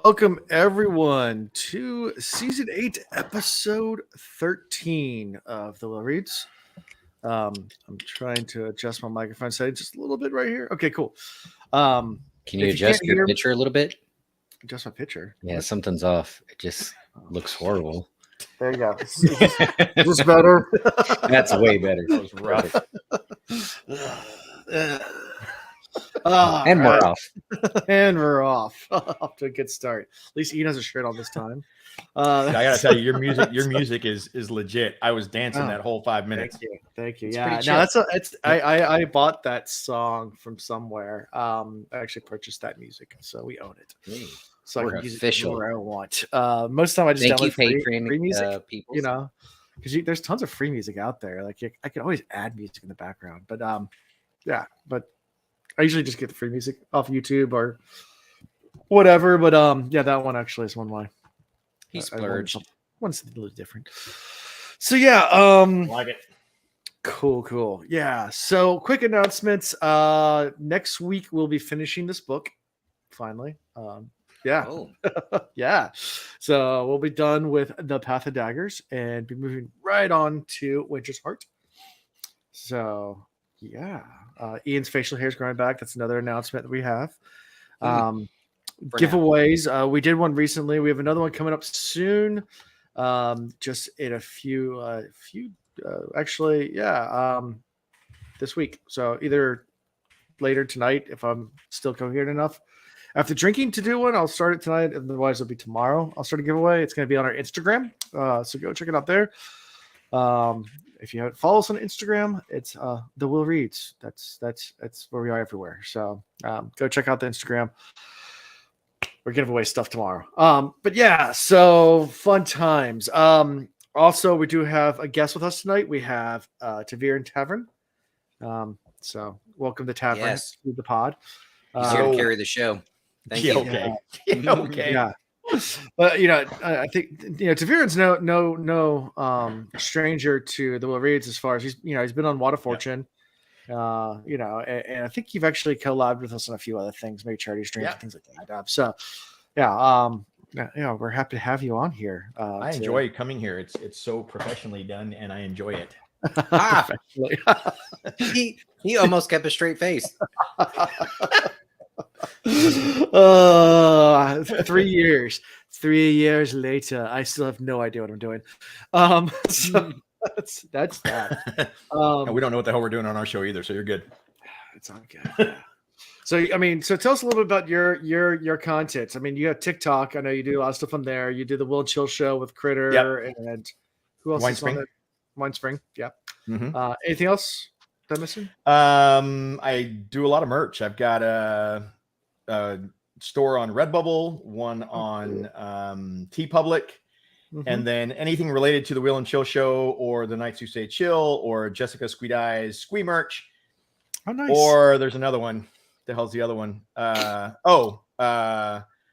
Welcome everyone to season 8, episode 13 of the Will Reads. I'm trying to adjust my microphone setting just a little bit right here. Okay, cool. Can you adjust your picture a little bit? Adjust my picture. Yeah, what? Something's off. It just looks horrible. There you go. Is this better? That's way better. That was rough. And we're off. And we're off. Off to a good start. At least Ian has a shirt on this time. I gotta tell you, your music is legit. I was dancing that whole 5 minutes. Thank you. Yeah, no, I bought that song from somewhere. I actually purchased that music, so we own it. So I can use it where I want. Most of the time, I just download free music. People, you know, because there's tons of free music out there. Like I can always add music in the background, but yeah, but I usually just get the free music off YouTube or whatever. But yeah, that one actually is one of my. He splurged. One's a little different. So yeah, like it. Cool. Yeah. So quick announcements. Next week we'll be finishing this book. Finally. Yeah. Oh. Yeah. So we'll be done with The Path of Daggers and be moving right on to Winter's Heart. So yeah. Ian's facial hair is growing back. That's another announcement that we have. Giveaways. We did one recently. We have another one coming up soon. Just in a few actually, yeah. This week. So either later tonight, if I'm still coherent enough. After drinking to do one, I'll start it tonight. Otherwise, it'll be tomorrow. I'll start a giveaway. It's going to be on our Instagram. So go check it out there. If you haven't followed us on Instagram, it's the Will Reads. That's where we are everywhere. So go check out the Instagram. We're giving away stuff tomorrow. But yeah, so fun times. Also, we do have a guest with us tonight. We have Tavir Tavern. So welcome to Tavern to the pod. He's here to carry the show. Thank you. Okay. Okay. Yeah. But I think Taviran's no stranger to the Will Reads as far as he's been on Water Fortune. And I think you've actually collabed with us on a few other things, maybe charity streams and things like that. So we're happy to have you on here. I enjoy coming here. It's so professionally done and I enjoy it. He almost kept a straight face. 3 years later, I still have no idea what I'm doing. So that's that. And we don't know what the hell we're doing on our show either, so you're good. It's all good. Yeah. So tell us a little bit about your content. I mean, you have TikTok. I know you do a lot of stuff on there. You do the Will Chill show with Critter and who else is on there? Winespring. Yeah. Mm-hmm. Anything else that I'm missing? I do a lot of merch. I've got a store on Redbubble, one on TeePublic, and then anything related to the Will and Chill show or the Nights Who Say Chill or Jessica Squeedi's Squee merch. Oh, nice. Or there's another one. The hell's the other one?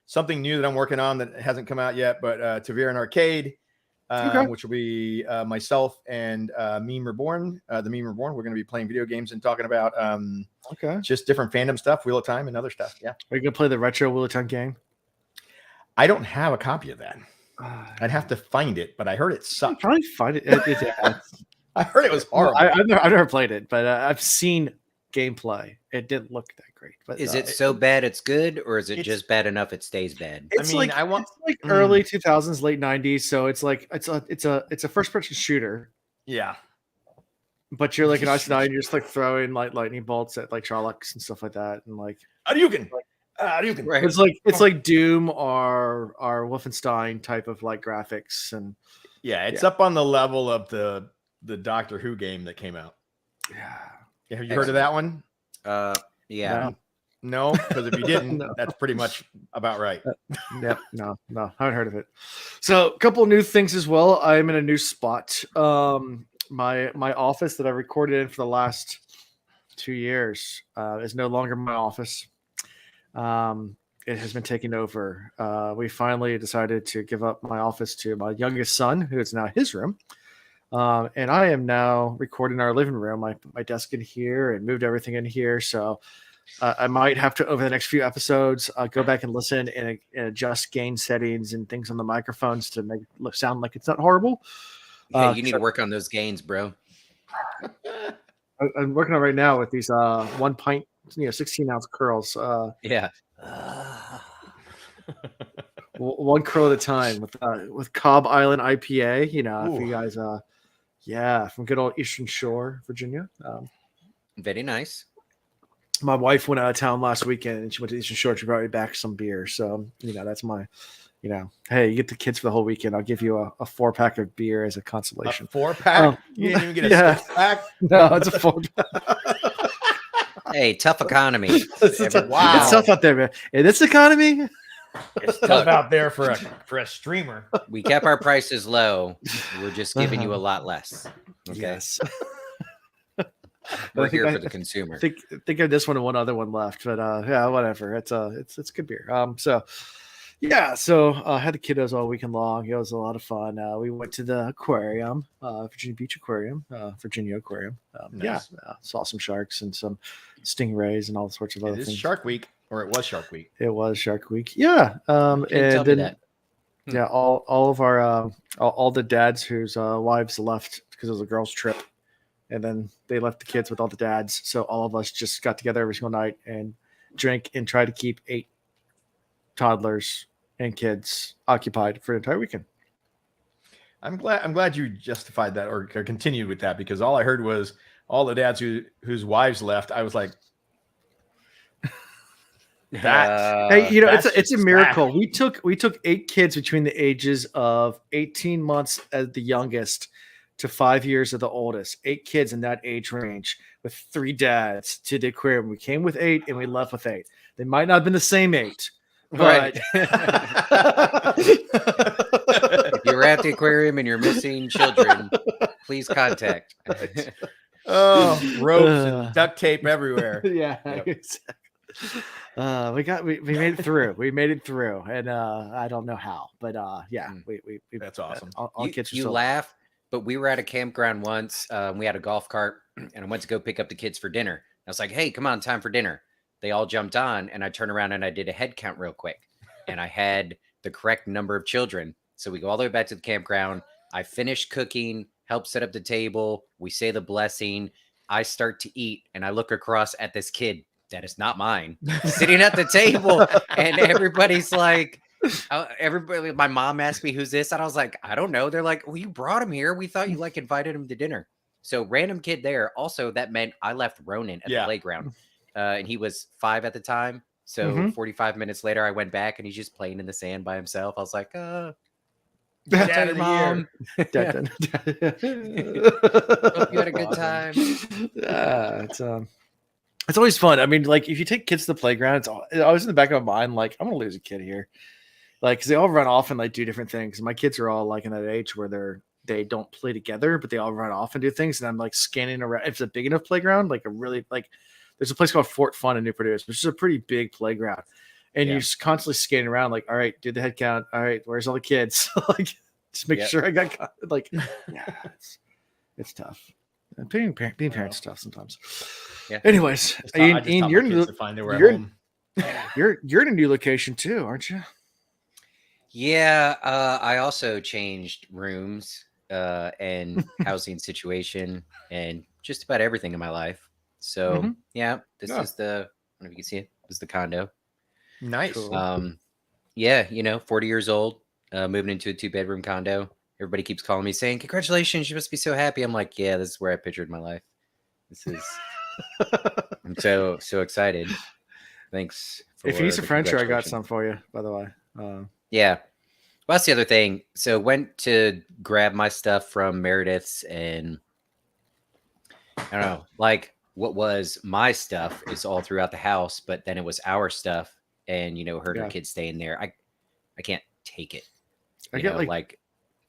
Something new that I'm working on that hasn't come out yet, but Tavir Arcade, which will be myself and Meme Reborn. The Meme Reborn. We're going to be playing video games and talking about just different fandom stuff, Wheel of Time, and other stuff. Yeah. Are you going to play the retro Wheel of Time game? I don't have a copy of that. I'd have to find it, but I heard it sucked. Probably find it. I heard it was horrible. I've never played it, but I've seen gameplay. It didn't look that great. But is it so bad it's good, or is it just bad enough it stays bad? It's like early 2000s, late 90s. So it's like it's a first person shooter. Yeah. But you're like an Aes Sedai, and you're just like throwing like lightning bolts at like Charlocks and stuff like that, and like Hadouken. Right. It's like Doom or Wolfenstein type of like graphics, and it's up on the level of the Doctor Who game that came out. Yeah. Have you heard of that one? Yeah. No, because if you didn't, that's pretty much about right. Yep. No, I haven't heard of it. So a couple of new things as well. I'm in a new spot. My office that I recorded in for the last 2 years is no longer my office. It has been taken over. We finally decided to give up my office to my youngest son, who is now his room. And I am now recording our living room. I put my desk in here and moved everything in here. So I might have to, over the next few episodes, go back and listen and adjust gain settings and things on the microphones to make it sound like it's not horrible. Yeah, you need to work on those gains, bro. I'm working on right now with these 1 pint, 16-ounce curls. Yeah. One curl at a time with Cobb Island IPA. If you guys, from good old Eastern Shore, Virginia. Very nice. My wife went out of town last weekend and she went to Eastern Shore. She brought me back some beer. So, that's my, hey, you get the kids for the whole weekend. I'll give you a 4-pack of beer as a consolation. A 4-pack? You didn't even get a 6-pack? No, it's a 4-pack. Hey, tough economy. Wow. It's tough out there, man. In this economy, it's tough out there for a streamer. We kept our prices low. We're just giving you a lot less. Okay. Yes. We're here for the consumer. I think of this one and one other one left, but whatever. It's good beer. So I had the kiddos all weekend long. It was a lot of fun. We went to the aquarium, Virginia Beach Aquarium, Virginia Aquarium. Nice. Saw some sharks and some stingrays and all sorts of other It is things. Shark Week, or it was Shark Week. It was Shark Week. Yeah. And then yeah, all of our all the dads whose wives left because it was a girls' trip. And then they left the kids with all the dads. So all of us just got together every single night and drank and tried to keep 8 toddlers and kids occupied for an entire weekend. I'm glad you justified that or continued with that, because all I heard was all the dads whose wives left. I was like, that. Hey, it's a miracle. We took 8 kids between the ages of 18 months as the youngest to 5 years of the oldest. 8 kids in that age range with 3 dads to the aquarium. We came with 8 and we left with 8. They might not have been the same 8. Right. If you're at the aquarium and you're missing children, please contact. Ropes and duct tape everywhere. Yeah. Yep. We made it through. We made it through, and I don't know how, but we That's awesome. All kids are you laugh, but we were at a campground once. We had a golf cart, and I went to go pick up the kids for dinner. I was like, "Hey, come on, time for dinner." They all jumped on, and I turned around and I did a head count real quick, and I had the correct number of children. So we go all the way back to the campground. I finish cooking, help set up the table. We say the blessing. I start to eat, and I look across at this kid that is not mine, sitting at the table, and everybody's like, everybody. My mom asked me, "Who's this?" And I was like, "I don't know." They're like, "Well, you brought him here. We thought you invited him to dinner." So random kid there. Also, that meant I left Ronan at the playground. And he was 5 at the time. So 45 minutes later, I went back and he's just playing in the sand by himself. I was like, Dad of the Mom. year. Hope you had a good time. It's always fun. I mean, like if you take kids to the playground, it's always in the back of my mind, like I'm gonna lose a kid here, like because they all run off and like do different things. My kids are all like in that age where they don't play together, but they all run off and do things. And I'm like scanning around. If it's a big enough playground, like a really like. There's a place called Fort Fun in Newport News, which is a pretty big playground. And you're just constantly skating around like, all right, do the head count. All right, where's all the kids? Like, just make sure I got like, it's tough. Being parents is tough sometimes. Yeah. Anyways, Ian, you're in a new location too, aren't you? Yeah. I also changed rooms and housing situation and just about everything in my life. So this is I don't know if you can see it. This is the condo. Nice. Cool. 40 years old, moving into a 2-bedroom condo. Everybody keeps calling me saying, "Congratulations, you must be so happy." I'm like, yeah, this is where I pictured my life. This is I'm so excited. Thanks. If you need some furniture, I got some for you, by the way. Yeah. Well, that's the other thing. So went to grab my stuff from Meredith's, and I don't know, like what was my stuff is all throughout the house, but then it was our stuff, and her kids staying there. I can't take it. I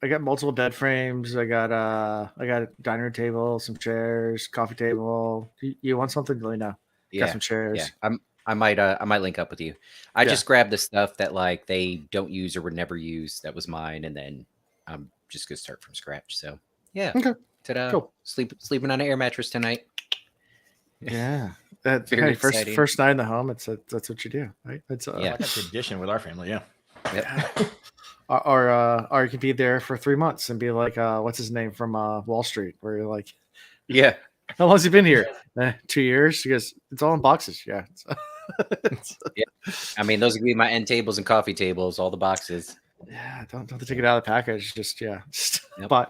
got multiple bed frames. I got a dining table, some chairs, coffee table. You want something? Really? No. Got some chairs. Yeah. I might link up with you. I just grabbed the stuff that like they don't use or would never use. That was mine, and then I'm just gonna start from scratch. So yeah. Okay. Ta-da. Cool. Sleeping on an air mattress tonight. Yeah. Very Hey, first exciting. first night in the home. That's what you do, right? It's Yeah. Like a tradition with our family. Yeah. Yep. or you could be there for 3 months and be like, what's his name from Wall Street, where you're like, Yeah. how long's he been here? 2 years. He goes, it's all in boxes. Yeah. I mean, those would be my end tables and coffee tables, all the boxes. Yeah, don't take it out of the package. Just Yep.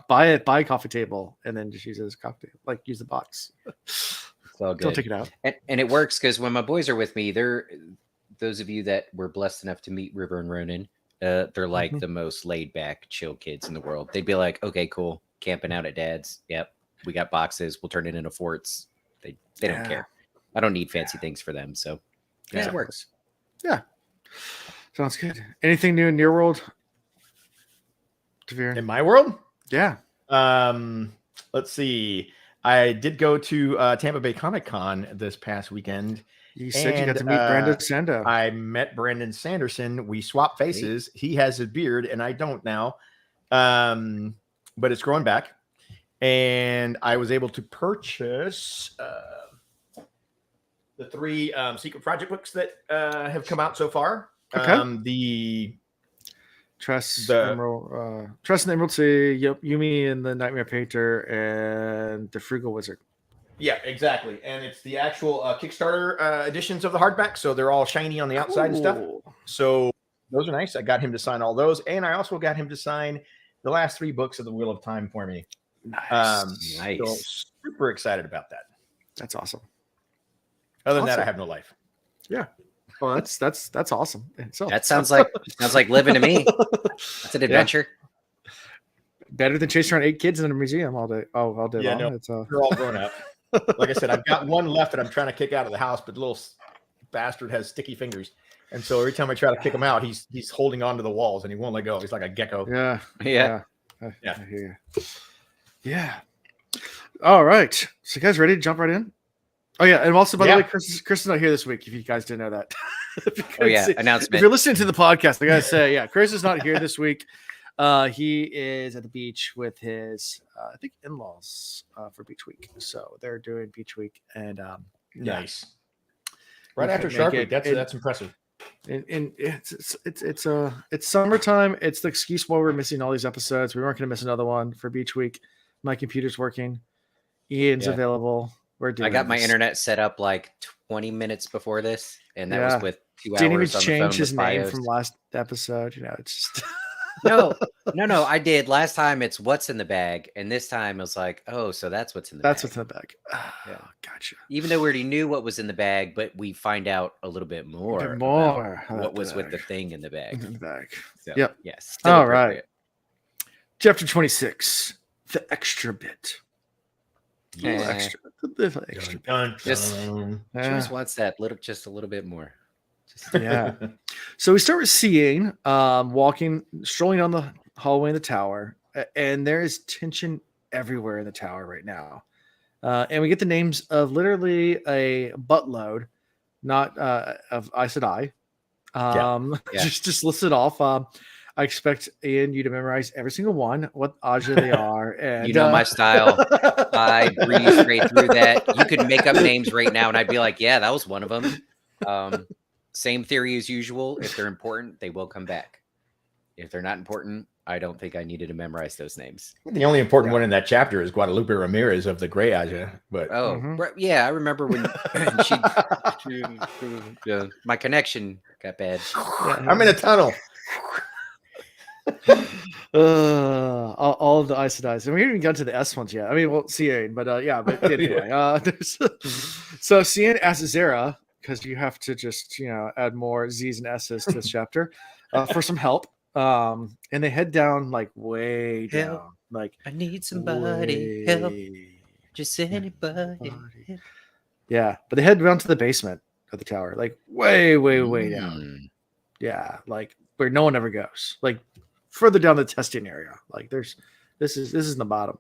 buy a coffee table and then just use it as a coffee table. Like use the box. It's all good. Don't take it out. And it works because when my boys are with me, they're those of you that were blessed enough to meet River and Ronan. They're like the most laid back, chill kids in the world. They'd be like, "Okay, cool, camping out at Dad's. Yep, we got boxes. We'll turn it into forts." They don't care. I don't need fancy things for them, so it works. Yeah, sounds good. Anything new in your world, Tavir? In my world, Yeah. let's see. I did go to Tampa Bay Comic Con this past weekend. You said you got to meet Brandon Sando. I met Brandon Sanderson. We swapped faces. He has a beard and I don't now. But it's growing back. And I was able to purchase the 3 Secret Project books that have come out so far. Okay. The Trust and the Emerald Sea, Yumi and the Nightmare Painter, and the Frugal Wizard. Yeah, exactly. And it's the actual Kickstarter editions of the hardback. So they're all shiny on the outside and stuff. So those are nice. I got him to sign all those. And I also got him to sign the last 3 books of the Wheel of Time for me. Nice. Nice. So super excited about that. That's awesome. Other than that, Awesome. I have no life. Yeah. Well, that's awesome. So That sounds like living to me. That's an adventure. better than chasing around 8 kids in a museum all day. All day Yeah, long. no. It's They're all grown up. Like I said, I've got one left that I'm trying to kick out of the house, but the little bastard has sticky fingers. And so every time I try to kick him out, he's holding onto the walls and he won't let go. He's like a gecko. Yeah. Yeah. I hear you. Yeah. All right. So you guys ready to jump right in? Oh yeah, and also by the way, Chris is not here this week. If you guys didn't know that. Announcement. If you're listening to the podcast, I gotta say, yeah, Chris is not here this week. He is at the beach with his, I think, in-laws for Beach Week. So they're doing Beach Week, and nice. Right after Shark Week. That's impressive. And it's summertime. It's the excuse why we're missing all these episodes. We weren't going to miss another one for Beach Week. My computer's working. Ian's available. I got my internet set up like 20 minutes before this, and that was with 2 hours. Didn't even on the phone change his with name BIOS. from last episode. It's just No, I did. Last time it's what's in the bag, and this time it was like, oh, so that's what's in the bag. That's what's in the bag. Yeah. Gotcha. Even though we already knew what was in the bag, but we find out a little bit more, about what was with the thing in the bag. In the bag. So, Yep. Yes. Still All right. appropriate. Chapter 26. The extra bit. The Yeah. extra bit. Just wants that just a little bit more. Yeah. So we start with seeing strolling down the hallway in the tower, and there is tension everywhere in the tower right now. And we get the names of literally a buttload, not of Aes Sedai. Just listed off. I expect Ian you to memorize every single one, what Aja they are, and You know my style. I breeze straight through that. You could make up names right now, and I'd be like, "Yeah, that was one of them." Same theory as usual. If they're important, they will come back. If they're not important, I don't think I needed to memorize those names. The only important one in that chapter is Guadalupe Ramirez of the Gray Aja. But yeah, I remember when my connection got bad. I'm in a tunnel. All of the Aes Sedai. And we haven't even got to the S ones yet. I mean, well, Cian, but but anyway. So Cian asks Zara, because you have to just add more Z's and S's to this chapter, for some help. And they head down like way down. Like I need somebody help. Just anybody. Yeah, but they head down to the basement of the tower, like way down. Yeah, like where no one ever goes. Like further down the testing area. Like this is in the bottom.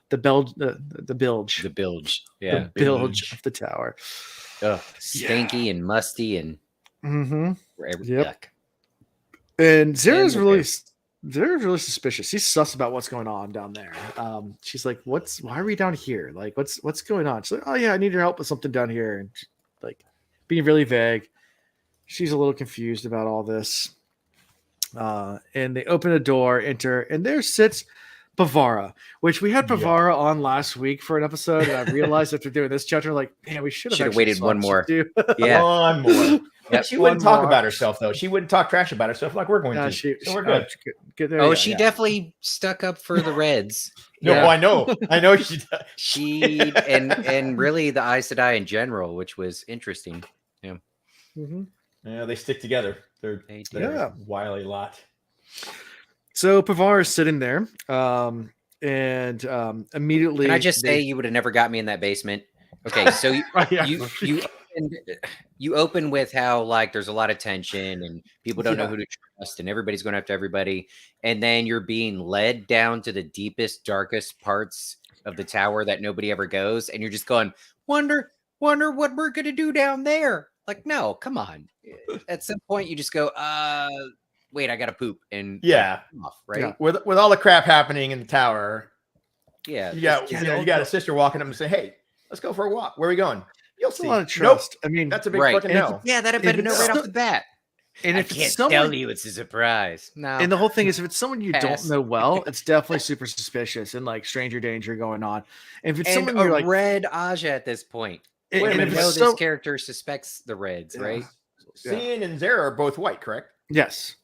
The bilge. Yeah. The bilge of the tower. Ugh, stinky and musty and wherever. Yuck. And Zara's really suspicious. She's sus about what's going on down there. She's like, why are we down here? Like, what's going on? She's like, oh yeah, I need your help with something down here. And like being really vague. She's a little confused about all this. And they open a door, enter, and there sits Pavara, which we had Pavara on last week for an episode. And I realized after doing this chapter, like, man, we should have waited one more. Yeah, one more. Yep. She wouldn't talk about herself, though. She wouldn't talk trash about herself like we're going to. So we're good. She definitely stuck up for the Reds. No, I know she does. She and really the Aes Sedai in general, which was interesting. Yeah. Mm-hmm. Yeah, they stick together. They're a wily lot. So Pavara is sitting there, and immediately. Can I just say you would have never got me in that basement? Okay, so you open with how like there's a lot of tension and people don't know who to trust and everybody's going after everybody, and then you're being led down to the deepest, darkest parts of the tower that nobody ever goes, and you're just going, wonder what we're gonna do down there. Like, no, come on. At some point, you just go, wait, I gotta poop, and off, right? Yeah. With all the crap happening in the tower, you got a sister walking up and say, "Hey, let's go for a walk. Where are we going?" You'll see. A lot of trust. Nope. I mean, that's a big fucking no. That'd have been no right off the bat. And if I can't it's someone, tell you, it's a surprise. No. And the whole thing is, if it's someone you don't know well, it's definitely super suspicious and like stranger danger going on. And if it's someone you're like red Aja at this point, and if this character suspects the Reds, right? Cian and Zara are both white, correct? Yes.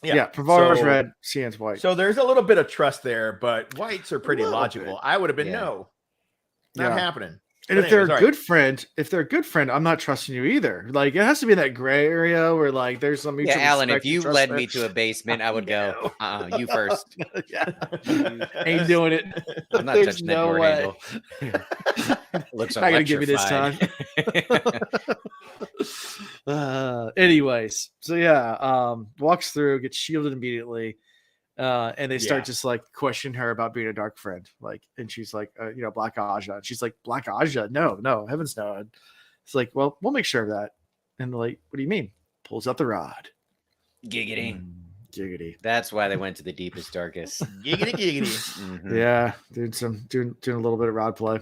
Yeah. Pavara's red, Cian's white. So there's a little bit of trust there, but whites are pretty logical. I would have been not happening. And if they're a good friend, I'm not trusting you either. Like it has to be in that gray area where like there's some mutual Alan, if you led me to a basement, I would go, you first. Ain't doing it. I'm not touching that door handle. Looks not gonna give me this time. Anyways, so walks through, gets shielded immediately. And they start just like questioning her about being a dark friend, like, and she's like, Black Aja. And she's like, Black Aja? No, heavens no. And it's like, well, we'll make sure of that. And they're like, what do you mean? Pulls out the rod. Giggity. That's why they went to the deepest, darkest. Giggity. Mm-hmm. Yeah, doing a little bit of rod play.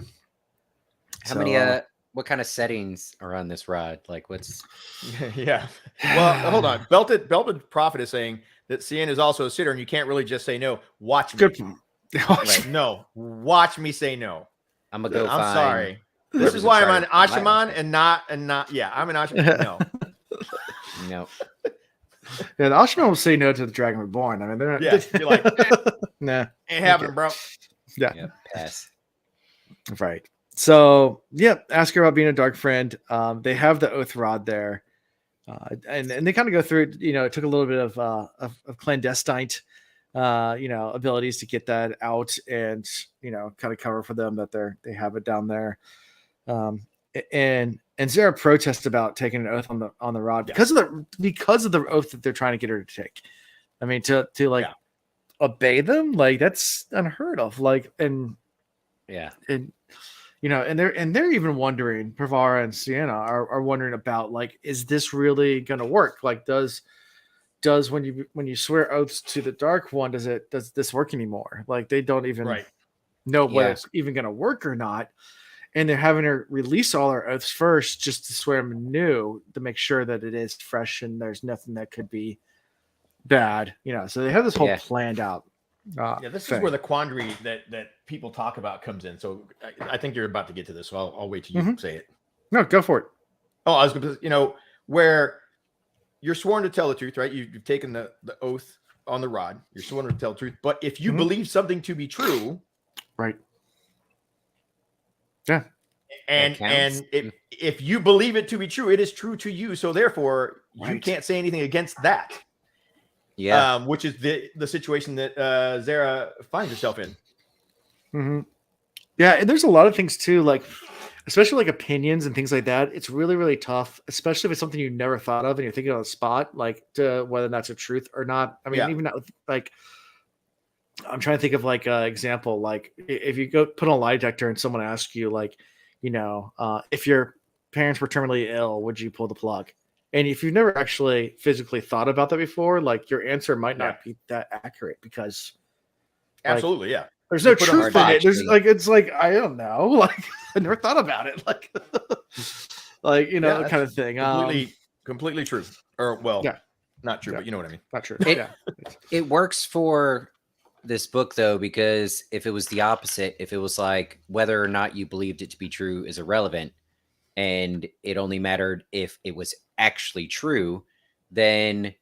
How many what kind of settings are on this rod? Like what's Well, hold on. Belted Prophet is saying that Cian is also a sitter, and you can't really just say no. Watch me. No, watch me say no. I'm gonna go. I'm sorry. This is why I'm an Ashaman and not. Yeah, I'm an Ashaman. No. No. Yeah, the Ashaman will say no to the Dragon Reborn. I mean, they're not. Yeah, you're like, nah, ain't happening, bro. Yeah. Pass. Right. So, ask her about being a dark friend. They have the oath rod there. And they kind of go through it. It took a little bit of clandestine, abilities to get that out and, kind of cover for them that they have it down there. And Zara protests about taking an oath on the rod because of the oath that they're trying to get her to take. I mean, to obey them, like that's unheard of. Like, and they're even wondering, Pavara and Sienna are wondering about, like, is this really going to work? Like, does when you swear oaths to the Dark One, does this work anymore? Like, they don't even know whether it's even going to work or not. And they're having her release all her oaths first just to swear them new to make sure that it is fresh and there's nothing that could be bad. So they have this whole planned out. This is where the quandary that people talk about comes in. So I think you're about to get to this. So I'll wait till you say it. No, go for it. Oh, I was going to, where you're sworn to tell the truth, right? You've taken the oath on the rod. You're sworn to tell the truth. But if you believe something to be true, right? Yeah. And if you believe it to be true, it is true to you. So therefore, you can't say anything against that. Yeah. Which is the situation that Zara finds herself in. Mm-hmm. Yeah, and there's a lot of things too, like especially like opinions and things like that. It's really, really tough, especially if it's something you never thought of and you're thinking on the spot, like to whether that's a truth or not. I mean, even not like I'm trying to think of like an example, like if you go put on a lie detector and someone asks you, like, if your parents were terminally ill, would you pull the plug? And if you've never actually physically thought about that before, like your answer might not be that accurate because absolutely, there's no truth in it. There's like, it's like, I don't know. Like I never thought about it. Like, like, you know, Yeah, kind of thing. Completely true. Or well, Yeah. not true, Yeah. but you know what I mean. Not true. It- Yeah. It works for this book though, because if it was the opposite, if it was like whether or not you believed it to be true is irrelevant, and it only mattered if it was actually true, then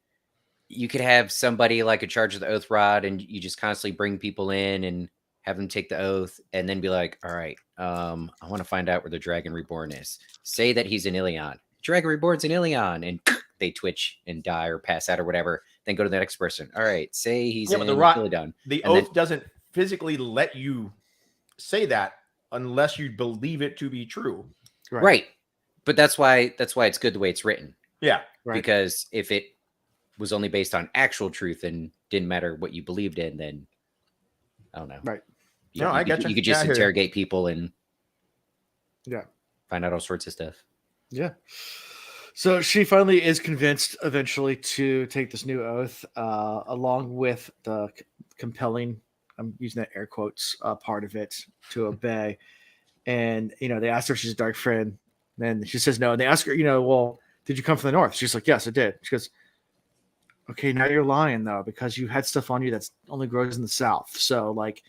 you could have somebody like a charge of the oath rod, and you just constantly bring people in and have them take the oath, and then be like, all right, I want to find out where the Dragon Reborn is. Say that he's in Ilion. Dragon Reborn's in Ilion, and they twitch and die or pass out or whatever. Then go to the next person. All right, say he's in Ilion. The And oath doesn't physically let you say that unless you believe it to be true. Right. But that's why it's good the way it's written. Yeah. Right. Because if it was only based on actual truth and didn't matter what you believed in, then I don't know. Right. No, I get you. You could just Yeah, I hear you. interrogate people and Yeah. find out all sorts of stuff. Yeah. So she finally is convinced eventually to take this new oath, along with the compelling, I'm using that air quotes, part of it to obey. And, you know, they asked her if she's a dark friend. Then she says no. And they ask her, you know, well, did you come from the north? She's like, yes, I did. She goes, okay, now you're lying, though, because you had stuff on you that's only grows in the south. So, like,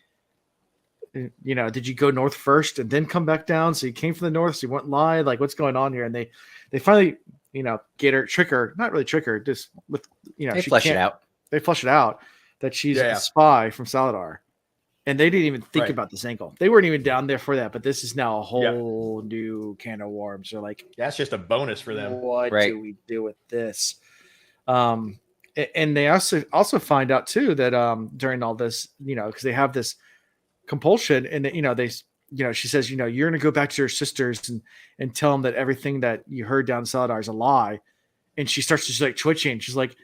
you know, did you go north first and then come back down? So you came from the north, so you wouldn't lie? Like, what's going on here? And they finally, you know, trick her, not really trick her, just with, you know, They flesh it out. They flesh it out that she's a spy from Saladar. And they didn't even think about this angle. They weren't even down there for that, but this is now a whole new can of worms. They're like, that's just a bonus for them. What do we do with this? And they also find out too that during all this, you know, because they have this compulsion, and you know, she says, you know, you're going to go back to your sisters and tell them that everything that you heard down in Saladar is a lie. And she starts just like twitching. She's like,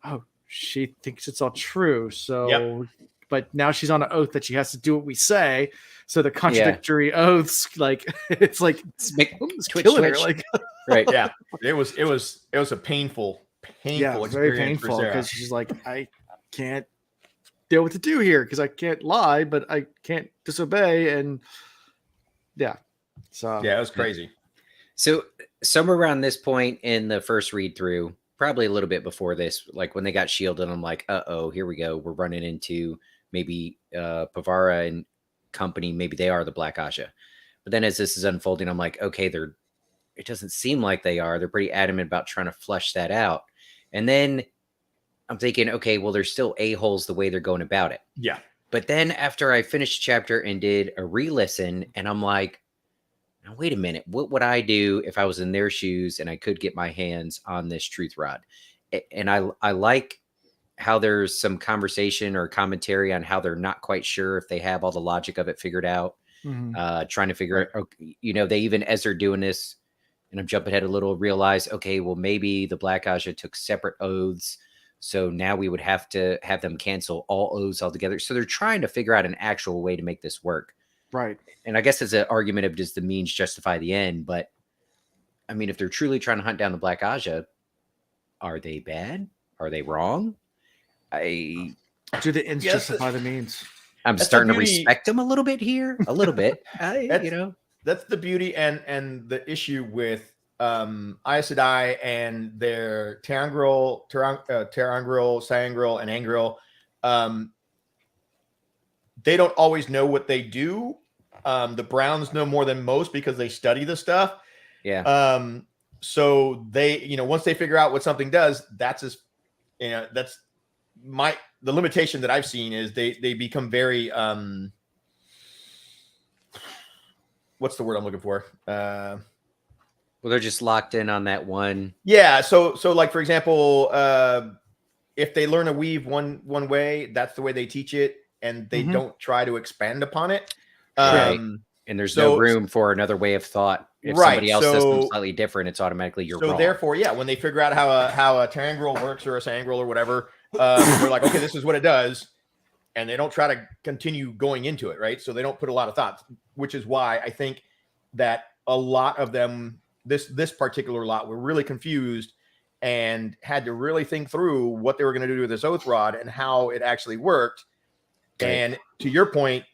oh, she thinks it's all true. So, but now she's on an oath that she has to do what we say. So the contradictory oaths, like, it's like, it's killing her. Like, right. Yeah. It was a painful experience. Very painful, because she's like, I can't deal what to do here because I can't lie, but I can't disobey. And so it was crazy. So somewhere around this point in the first read through, probably a little bit before this, like when they got shielded, I'm like, uh-oh, here we go. We're running into maybe Pavara and company. Maybe they are the Black Asha. But then as this is unfolding, I'm like, okay, it doesn't seem like they are. They're pretty adamant about trying to flush that out. And then I'm thinking, okay, well, they're still a-holes the way they're going about it. Yeah. But then after I finished the chapter and did a re-listen, and I'm like, now, wait a minute. What would I do if I was in their shoes and I could get my hands on this truth rod? And I like how there's some conversation or commentary on how they're not quite sure if they have all the logic of it figured out. Trying to figure out, you know, they even, as they're doing this, and I'm jumping ahead a little, realize, okay, well, maybe the Black Asha took separate oaths. So now we would have to have them cancel all oaths altogether. So they're trying to figure out an actual way to make this work. Right. And I guess it's an argument of does the means justify the end? But I mean, if they're truly trying to hunt down the Black Asha, are they bad? Are they wrong? Do the ends justify the means? I'm starting to respect them a little bit here. A little bit. You know. That's the beauty and the issue with Aes Sedai and their Terrangril, Sangreal, and Angril. They don't always know what they do. The Browns know more than most because they study the stuff. Yeah. So they, you know, once they figure out what something does, that's the limitation that I've seen is they become very what's the word I'm looking for? Well, they're just locked in on that one. Yeah. So like, for example, if they learn a weave one way, that's the way they teach it, and they don't try to expand upon it. Right. And there's no room for another way of thought. If somebody else does something slightly different, it's automatically you're wrong. So therefore, when they figure out how a Terrangril works or a Sangreal or whatever, they're like, okay, this is what it does. And they don't try to continue going into it, right? So they don't put a lot of thoughts, which is why I think that a lot of them, this particular lot, were really confused and had to really think through what they were going to do with this oath rod and how it actually worked. Right. And to your point,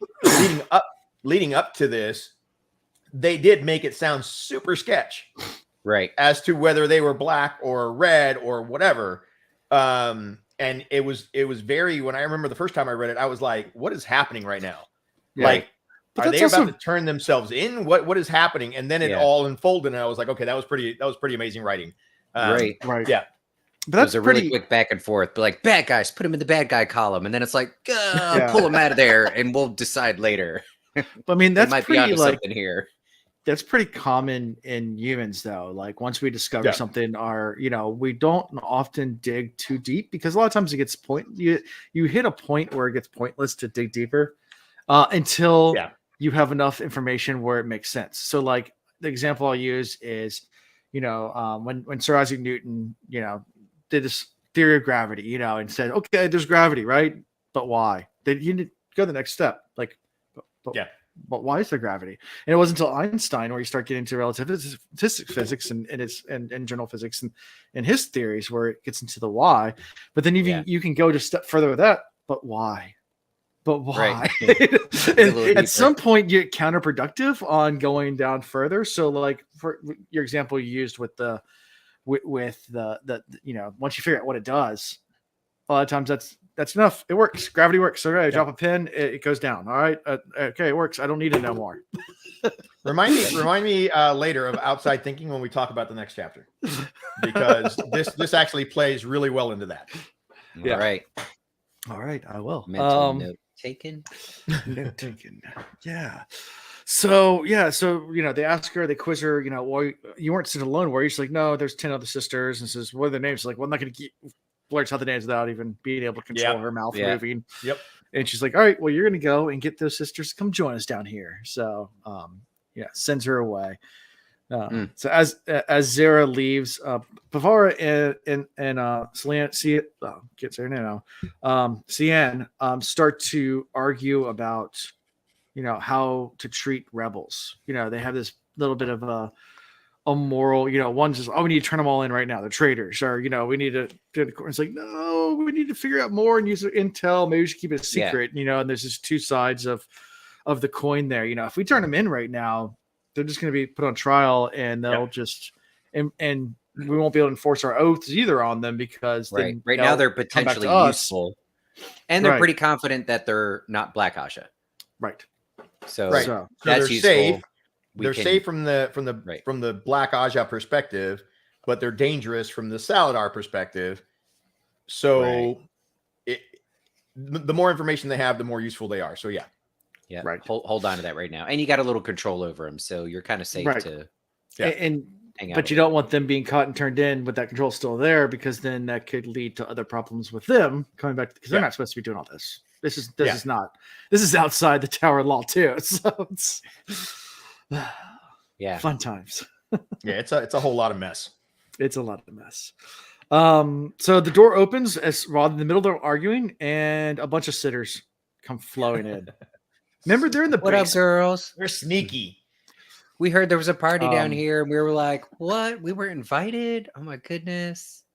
leading up to this, they did make it sound super sketch Right. as to whether they were black or red or whatever. And it was very, when I remember the first time I read it, I was like, what is happening right now? Yeah. Like, But are that's they about also- to turn themselves in? What is happening? And then it all unfolded, and I was like, okay, that was pretty amazing writing. Right. Yeah. But that's a pretty really quick back and forth. But like, bad guys, put him in the bad guy column, and then it's like, Yeah. pull him out of there, and we'll decide later. But I mean, They that's might be pretty onto like something here. that's pretty common in humans though. Like once we discover Yeah. something, we don't often dig too deep because a lot of times it gets you hit a point where it gets pointless to dig deeper until you have enough information where it makes sense. So like the example I'll use is, when Sir Isaac Newton, did this theory of gravity, and said, okay, there's gravity, right? But why? Then you need to go the next step. Like, but why is there gravity? And it wasn't until Einstein where you start getting into relativistic physics and general physics and his theories where it gets into the why. But then you can go just a step further with that. But why? But why? Right. And at some point, you get counterproductive on going down further. So, like for your example you used with the once you figure out what it does, a lot of times that's enough. It works. Gravity works. So I drop a pin, it goes down. All right. Okay, it works. I don't need it no more. Remind me later of outside thinking when we talk about the next chapter, because this actually plays really well into that. Yeah. All right. I will. Mental note taken. Note taken. Yeah. So they ask her, they quiz her, well, you weren't sitting alone, were you? She's like, no, there's 10 other sisters, and says, what are their names? She's like, well, I'm not going to blurts out the names without even being able to control her mouth moving. Yep. And she's like, all right, well, you're going to go and get those sisters to come join us down here. So, sends her away. So as Zara leaves, Pavara and Cian start to argue about, how to treat rebels. They have this little bit of a moral, one says, oh, we need to turn them all in right now. They're traitors, or, we need to, it's like, no, we need to figure out more and use intel. Maybe we should keep it a secret, and there's just two sides of the coin there. If we turn them in right now, they're just going to be put on trial, and they'll just, and we won't be able to enforce our oaths either on them because right now they're potentially useful, and they're pretty confident that they're not Black Asha. Right. So that's they're useful. Safe. They're safe from the Black Aja perspective, but they're dangerous from the Saladar perspective. So the more information they have, the more useful they are. So yeah. Right. Hold on to that right now, and you got a little control over them, so you're kind of safe to. Yeah. But you don't want them being caught and turned in with that control still there, because then that could lead to other problems with them coming back, because they're not supposed to be doing all this. This is outside the Tower of Law too. So it's fun times. It's a whole lot of mess. It's a lot of mess. So the door opens as rather in the middle they're arguing, and a bunch of sitters come flowing in. Remember, they're in the what up, girls? They're sneaky. We heard there was a party down here, and we were like, "What? We were invited? Oh my goodness!"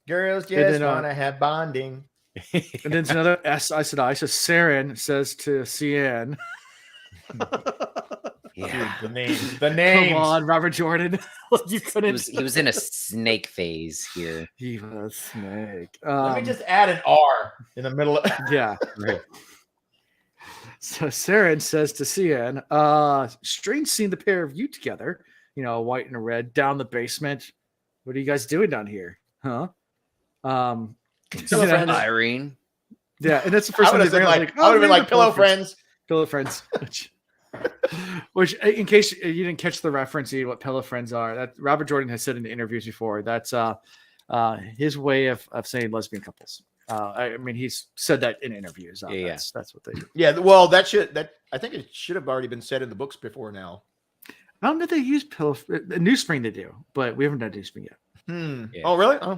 Girls just want to have bonding. And then there's another Aes Sedai. So Saren says to Cian, the name. Come on, Robert Jordan. He was in a snake phase here. He was a snake. Let me just add an R in the middle. Right. So Saren says to Cian, strange seeing the pair of you together, white and red, down the basement. What are you guys doing down here? Huh? Irene. Yeah, and that's the first time I would have been like pillow friends. Pillow friends. Which, in case you didn't catch the reference, what pillow friends are, that Robert Jordan has said in interviews before. That's his way of saying lesbian couples. I mean, he's said that in interviews. That's what they do. Yeah, well, I think it should have already been said in the books before now. I don't know if they use New Spring they do, but we haven't done New Spring yet. Yeah. Oh, really? Oh.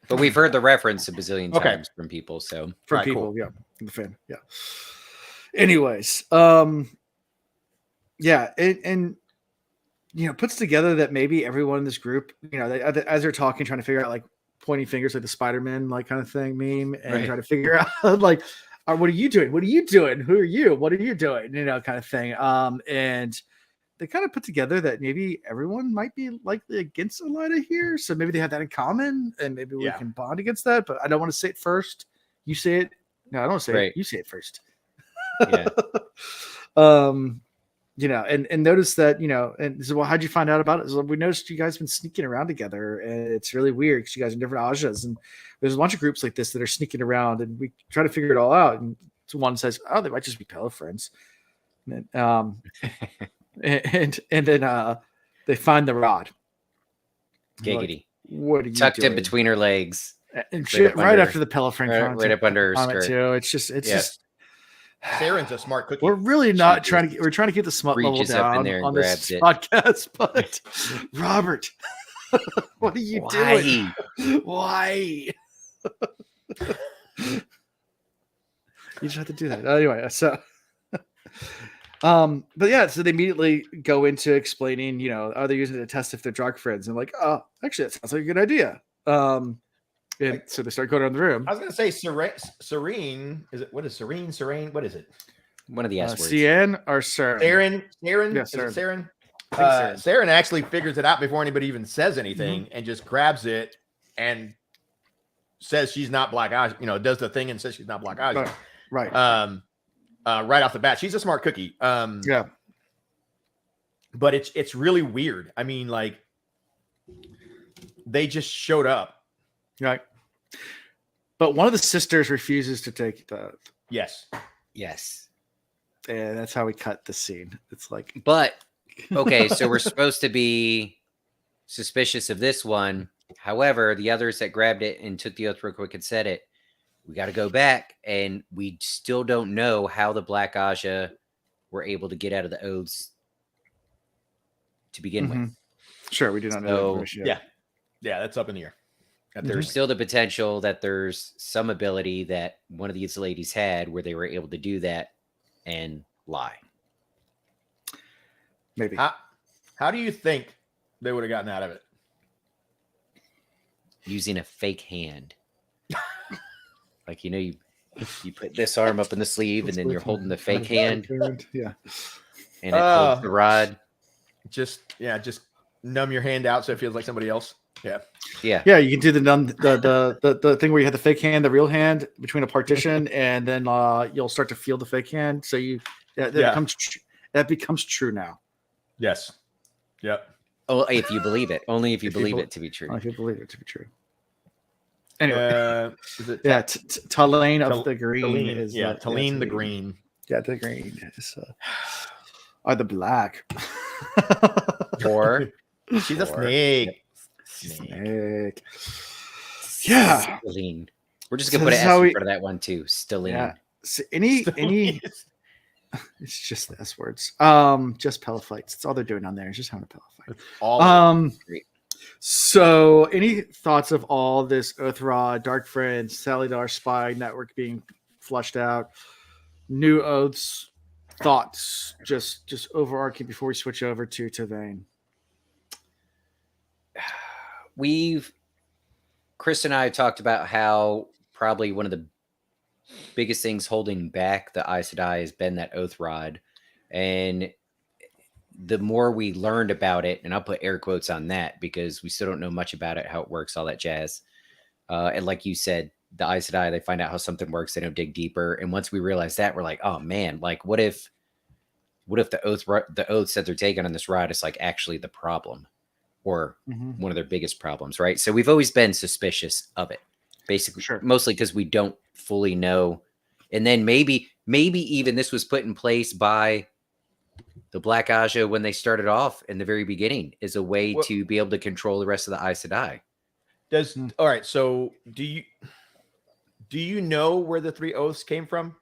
But we've heard the reference a bazillion times from people. So from people, cool. Yeah, from the fan, yeah. Anyways, and puts together that maybe everyone in this group, as they're talking, trying to figure out, like, pointing fingers, like the Spider-Man kind of thing meme, and trying to figure out like, what are you doing? What are you doing? Who are you? What are you doing? Kind of thing. And they kind of put together that maybe everyone might be likely against Elida here. So maybe they have that in common, and maybe we can bond against that. But I don't want to say it first. You say it. No, I don't say it. You say it first. Yeah. You know, and notice that, you know, and so, well, how'd you find out about it? So we noticed you guys been sneaking around together, and it's really weird because you guys are different Ajas, and there's a bunch of groups like this that are sneaking around, and we try to figure it all out. And so one says, "Oh, they might just be pillow friends," and then, and then they find the rod. Giggity. Like, what are you tucked doing? in between her legs, and right after the pillow friend, right up under her skirt. Too. It's just. Saren's a smart cookie. We're really not trying to. We're trying to keep the smut level down on this podcast, but Robert, what are you doing? Why? You just have to do that anyway. So, but yeah, so they immediately go into explaining. You know, are they using it to test if they're drug friends? And like, oh, actually, that sounds like a good idea. And so they start going around the room. I was going to say Serene. Is it? What is Serene? Serene? What is it? One of the S words. Cien or Saren? Saren? Yeah, Is it Saren? Saren. Saren actually figures it out before anybody even says anything, and just grabs it and says she's not Black Aja. You know, does the thing and says she's not Black Aja. Right. Right off the bat, she's a smart cookie. Yeah. But it's really weird. I mean, like, they just showed up. Right. But one of the sisters refuses to take the. Yes. And that's how we cut the scene. It's like. But, okay, so we're supposed to be suspicious of this one. However, the others that grabbed it and took the oath real quick and said it, we got to go back, and we still don't know how the Black Aja were able to get out of the oaths to begin with. Sure, we do not know. Yeah, that's up in the air. There's still the potential that there's some ability that one of these ladies had where they were able to do that and lie. Maybe. How do you think they would have gotten out of it? Using a fake hand. Like, you know, you put this arm up in the sleeve and then you're holding the fake hand. Yeah. And it holds the rod. Just numb your hand out so it feels like somebody else. Yeah. You can do the thing where you have the fake hand, the real hand between a partition, and then you'll start to feel the fake hand. So that becomes true now. Yes. Yep. Oh, if you believe it. Only if you believe it to be true. If you believe it to be true. Anyway, is it Tulane of the Green is Tulane the Green. Yeah, the Green is are the black. Or she's a snake. Snake. Yeah. Stelline. We're just gonna put an S in front of that one too. Stelline. Yeah. So any it's just the S words. Just pillow fights. That's all they're doing on there. It's just having a pillow fight. So any thoughts of all this Oathra, Dark Friends, Salidar spy network being flushed out, new oaths, thoughts, just overarching before we switch over to Tavane? Chris and I talked about how probably one of the biggest things holding back the Aes Sedai has been that oath rod. And the more we learned about it, and I'll put air quotes on that because we still don't know much about it, how it works, all that jazz. And like you said, the Aes Sedai, they find out how something works, they don't dig deeper. And once we realize that, we're like, oh man, like what if the oaths that they're taking on this rod is like actually the problem? Or one of their biggest problems, right? So we've always been suspicious of it, basically, mostly because we don't fully know. And then maybe even this was put in place by the Black Aja when they started off in the very beginning as a way to be able to control the rest of the Aes Sedai. All right. So do you know where the three oaths came from?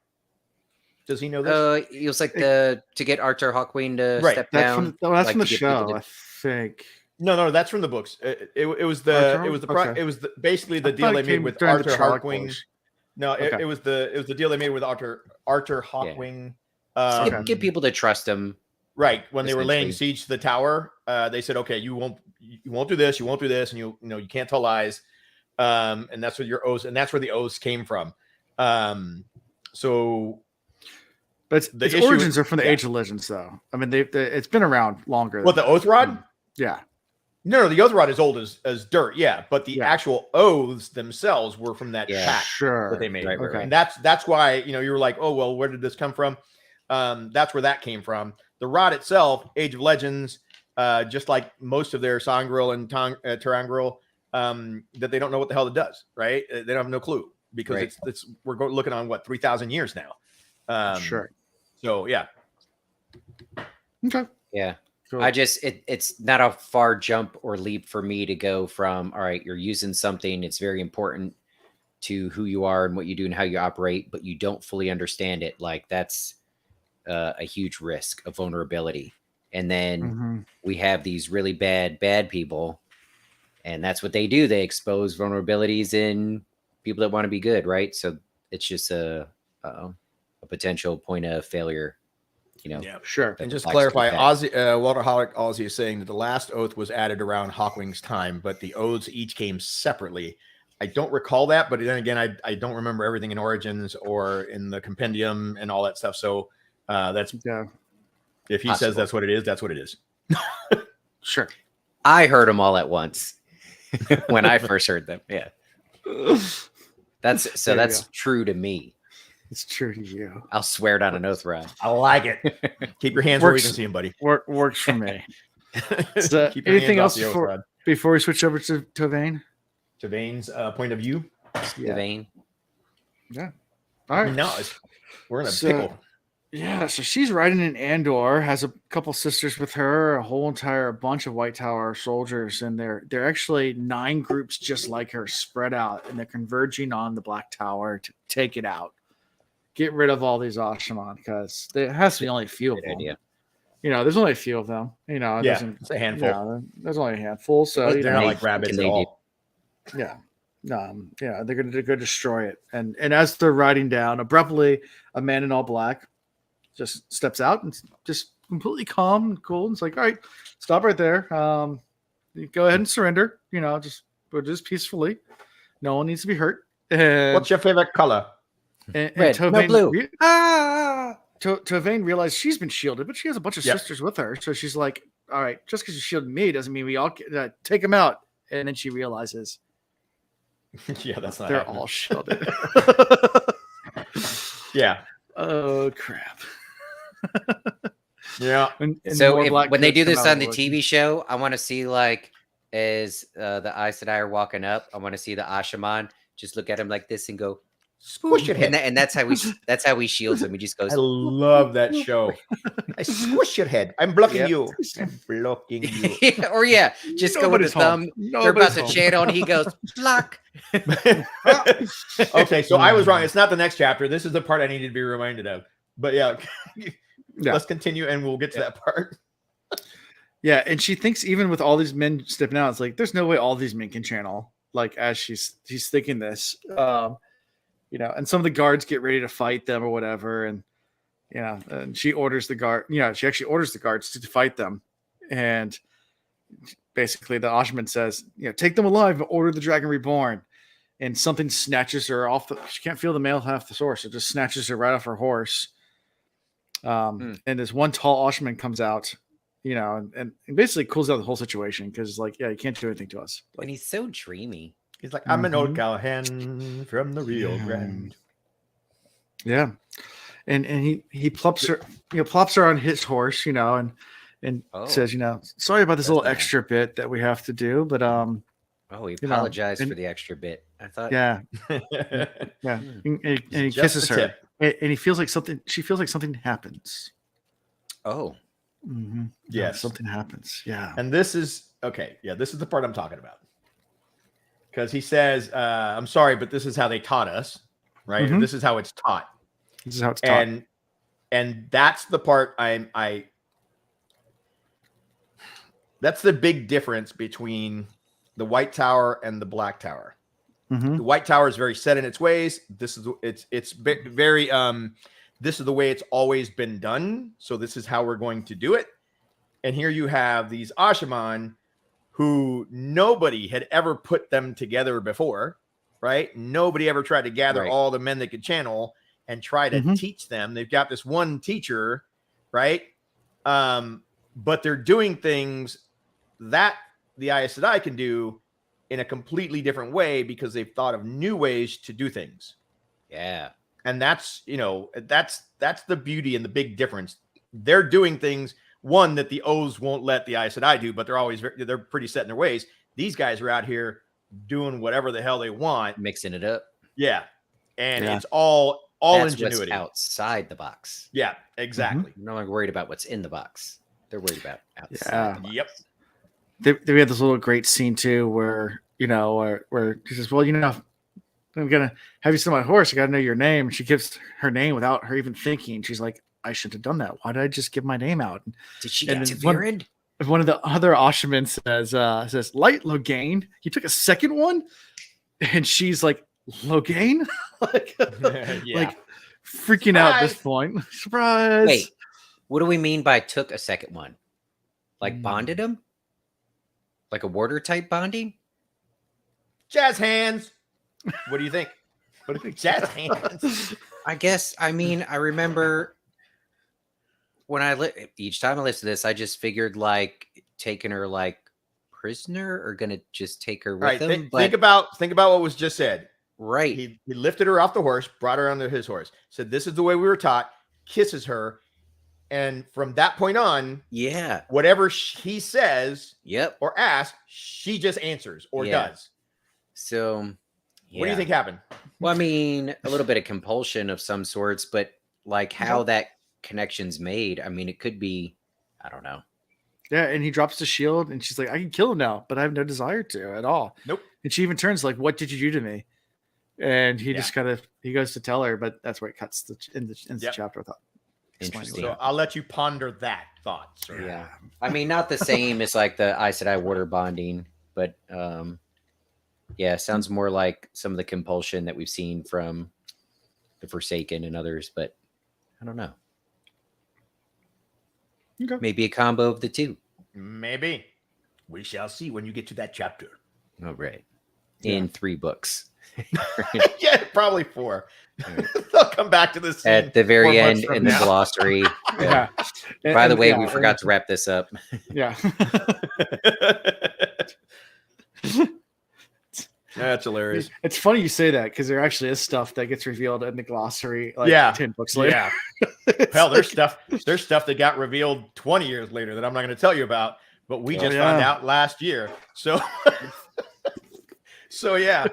Does he know this? It was like to get Arthur Hawkwing to step down. That's from the show, I think. No, that's from the books. It was basically the deal they made with Arthur Hawkwing. No, it was the deal they made with Arthur Hawkwing. Get people to trust him. Right. When they were laying siege to the tower, they said, okay, you won't do this, you won't do this, and you can't tell lies. And that's what your oaths, and that's where the oaths came from. So But The its issue origins is- are from the yeah. Age of Legends, though. I mean, it's been around longer. What, than the Oath Rod? Yeah. No, the Oath Rod is old as dirt, yeah. But the Yeah. actual oaths themselves were from that Yeah. pack Sure. that they made. Right, right, Okay. right. And that's why, you know, you were like, oh, well, where did this come from? That's where that came from. The rod itself, Age of Legends, just like most of their Sangreal and Terangreal, that they don't know what the hell it does, right? They don't have no clue because Right. we're looking on what, 3,000 years now. Sure. So yeah. Okay. Yeah. Cool. It's not a far jump or leap for me to go from, all right, you're using something, it's very important to who you are and what you do and how you operate, but you don't fully understand it. Like that's a huge risk of vulnerability. And then Mhm. we have these really bad people, and that's what they do. They expose vulnerabilities in people that want to be good, right? So it's just a potential point of failure, you know. Yeah. Sure. And just Black clarify, Steel Ozzy, Walter Hollick Ozzy is saying that the last oath was added around Hawkwing's time, but the oaths each came separately. I don't recall that, but then again, I don't remember everything in Origins or in the compendium and all that stuff. So that's Yeah. if he Possible. says that's what it is, that's what it is. Sure. I heard them all at once when I first heard them. Yeah. That's There you go. true to me. It's true to you. I'll swear it on an oath rod. I like it. Keep your hands where you Works. can see them, buddy. Works for me. So, Keep your anything hands off else the oath before- rod. Before we switch over to Vane? To Vane's point of view. The vein. All right. No, we're in a So- pickle. Yeah, so she's riding in Andor, has a couple sisters with her, a bunch of White Tower soldiers, and they're actually 9 groups just like her, spread out, and they're converging on the Black Tower to take it out, get rid of all these Ashaman, because there has to be only a few of Good them. idea. You know, there's only a few of them. You know, it Yeah, doesn't. it's a handful. Yeah, there's only a handful. So They're you not know, like rabbits can at they all. yeah. Yeah, they're going to go destroy it. And as they're riding down, abruptly, a man in all black just steps out and just completely calm and cool. And it's like, all right, stop right there. You go ahead and surrender. You know, we'll just peacefully. No one needs to be hurt. And, What's your favorite color? Red, no Tovann blue. Tovann realized she's been shielded, but she has a bunch of Yep. sisters with her. So she's like, all right, just because you shielded me doesn't mean we all take him out. And then she realizes Yeah, that's not they're happening. all shielded. Yeah. Oh, crap. Yeah. And So more black when they coats do come this out on of the wood. TV show, I want to see like as the Aes Sedai are walking up, I want to see the Ashaman just look at him like this and go, Squish your head. and that's how he shields him. He just goes, I love that show. I squish your head. I'm blocking Yep. you. I'm blocking you. or yeah, just go with Nobody's his thumb. home. They're about Nobody's to home. channel, and he goes, block. Okay, so I was wrong. It's not the next chapter. This is the part I needed to be reminded of. But yeah, Yeah. let's continue and we'll get to that part. Yeah, and she thinks even with all these men stepping out, it's like there's no way all these men can channel. Like as she's thinking this, you know, and some of the guards get ready to fight them or whatever, and yeah, and she orders the guard. You know, she actually orders the guards to fight them, and basically the Ashaman says, you know, take them alive, but order the Dragon Reborn. And something snatches her off. She can't feel the male half the horse. It just snatches her right off her horse. And this one tall Ashaman comes out, you know, and basically cools out the whole situation because, like, yeah, you can't do anything to us. And he's so dreamy. He's like, I'm an old Mhm. cowhen from the Rio Yeah. Grande. Yeah, and he plops her on his horse, you know, and Oh. says, you know, sorry about this That's little nice. extra bit that we have to do, but Oh, he You know, apologized and- for the extra bit. I thought, yeah, yeah, Hmm. and he Just kisses a her, tip. and he feels like something. She feels like something happens. oh, Mm-hmm. Yes. something happens. Yeah, And this is okay. Yeah, this is the part I'm talking about. Because he says, I'm sorry, but this is how they taught us, right? Mhm. This is how it's taught. this is how it's taught. And that's the part that's the big difference between the White Tower and the Black Tower. Mhm. The White Tower is very set in its ways. This is very this is the way it's always been done. So this is how we're going to do it. And here you have these Ashaman who nobody had ever put them together before, right? Nobody ever tried to gather Right. all the men that could channel. and try to Mhm. teach them. They've got this one teacher, right? But they're doing things that the Aes Sedai can do in a completely different way because they've thought of new ways to do things. Yeah. And that's, that's the beauty and the big difference. They're doing things, one, that the O's won't let the Aes Sedai do, but they're pretty set in their ways. These guys are out here doing whatever the hell they want. Mixing it up. Yeah. And Yeah. it's all That's ingenuity. what's outside the box. Yeah, exactly. I'm no longer worried about what's in the box. They're worried about outside Yeah. the box. Yep. They had this little great scene too, where where she says, "Well, I'm gonna have you sit on my horse. I got to know your name." And she gives her name without her even thinking. She's like, "I shouldn't have done that. Why did I just give my name out?" Did she And get then to Viren? One of the other Ashaman says, "Light Logain, you took a second one," and she's like, "Logain," like, Yeah. like freaking out at this Surprise! point. Surprise! Wait, what do we mean by took a second one? Like bonded him? Like a warder type bonding? Jazz hands. What do you think? What do you think? Jazz hands. I guess. I mean, I remember when each time I listen to this, I just figured like taking her like prisoner or gonna just take her with Right. him. Think about what was just said. Right. He lifted her off the horse, brought her onto his horse, said, "This is the way we were taught," kisses her. And from that point on, Yeah. whatever he says Yep. or asks, she just answers or Yeah. does. So What do you think happened? Well, I mean, a little bit of compulsion of some sorts, but like how that connection's made, I mean, it could be, I don't know. Yeah, and he drops the shield, and she's like, "I can kill him now, but I have no desire to at all." Nope. And she even turns like, "What did you do to me?" And he Yeah. just he goes to tell her, but that's where it cuts ends the Yep. chapter. I thought. Interesting. So I'll let you ponder that thought, sir. Yeah. I mean, not the same as like the Aes Sedai water bonding, but yeah, sounds more like some of the compulsion that we've seen from the Forsaken and others, but I don't know. Okay. Maybe a combo of the two. Maybe. We shall see when you get to that chapter. Oh, right. In 3 books. Yeah, probably 4. Right. They'll come back to this At the 4 very months end from in the now. glossary. Yeah. By the way, we forgot to wrap this up. Yeah. That's hilarious. It's funny you say that because there actually is stuff that gets revealed in the glossary like Yeah. 10 books later. Yeah. It's Hell, like- there's stuff that got revealed 20 years later that I'm not going to tell you about, but we Oh, just yeah. found out last year. So so yeah.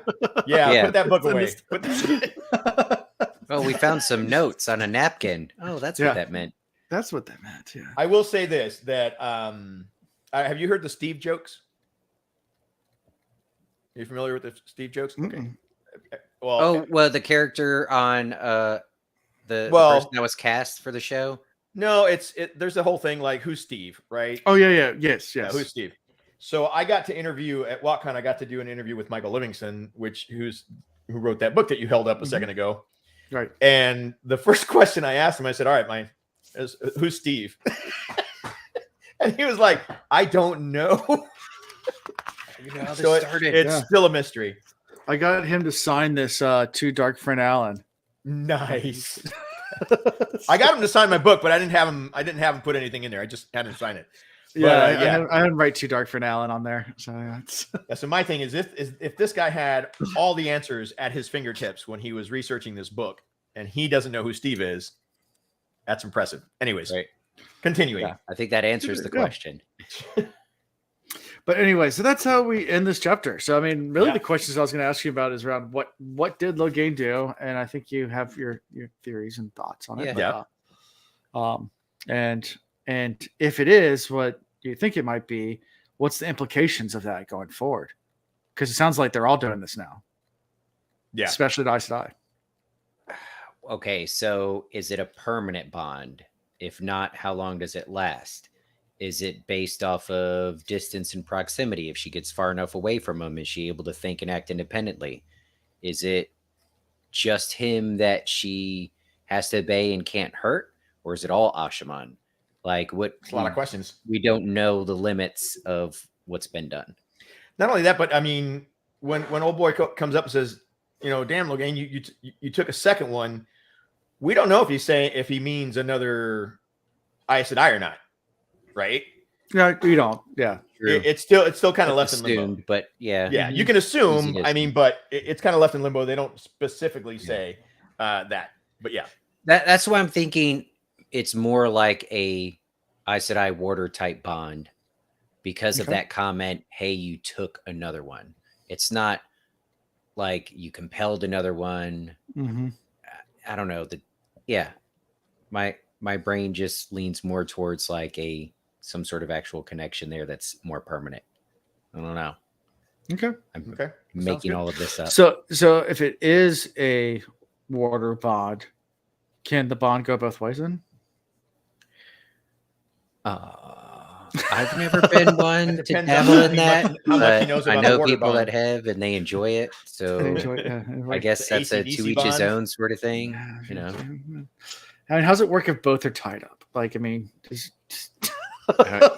Yeah. Put that book It's in away. this- Put that- Oh, we found some notes on a napkin. Oh, that's Yeah. what that meant. That's what that meant. Yeah. I will say this, that have you heard the Steve jokes? Are you familiar with the Steve jokes? Okay. Mm-mm. Well, Oh, well, the character on the Well- person that was cast for the show. no, there's a whole thing like, who's Steve, right? Oh yeah. Yes. Yeah, Yes. who's Steve? So I got to interview at WatCon. I got to do an interview with Michael Livingston, who wrote that book that you held up a second ago. Right. And the first question I asked him, I said, "All right, who's Steve?" And he was like, "I don't know." You know how So it's Yeah. still a mystery. I got him to sign this to Dark Friend Allen. Nice. I got him to sign my book, but I didn't have him put anything in there. I just had him sign it. Yeah, yeah. I had him write to Dark Friend Allen on there. So yeah, it's Yeah, so my thing is if this guy had all the answers at his fingertips when he was researching this book and he doesn't know who Steve is, that's impressive. Anyways, Right. continuing. Yeah, I think that answers the Yeah. question. But anyway, so that's how we end this chapter. So I mean, really, Yeah. the questions I was going to ask you about is around what did Logain do, and I think you have your theories and thoughts on it. Yeah. But, and if it is what you think it might be, what's the implications of that going forward? Because it sounds like they're all doing this now, Yeah. especially the Aes Sedai. Okay, so is it a permanent bond? If not, how long does it last? Is it based off of distance and proximity? If she gets far enough away from him, is she able to think and act independently? Is it just him that she has to obey and can't hurt? Or is it all Ashaman? Like what? It's a lot of questions. We don't know the limits of what's been done. Not only that, but I mean, when old boy comes up and says, "Damn, Logain, you took a second one. we don't know if he means another Aes Sedai or not, right? Yeah, we don't. Yeah. It's still kind of left in limbo. Assumed, but yeah. Yeah, you can assume. Easy to I mean, but it's kind of left in limbo. They don't specifically say that, but yeah, That's why I'm thinking it's more like a Aes Sedai warder type bond because of that comment. Hey, you took another one. It's not like you compelled another one. Mm-hmm. I don't know. My brain just leans more towards like some sort of actual connection there that's more permanent. I don't know. Okay. I'm okay. making all of this up. So if it is a warder bond, can the bond go both ways then? I've never been one to Depends dabble on in that. how much he But knows I about know the warder people bond. that have and they enjoy it. So I guess The that's a AC/DC to each his bond. own sort of thing. You know, I mean, how's it work if both are tied up? Like, I mean, that's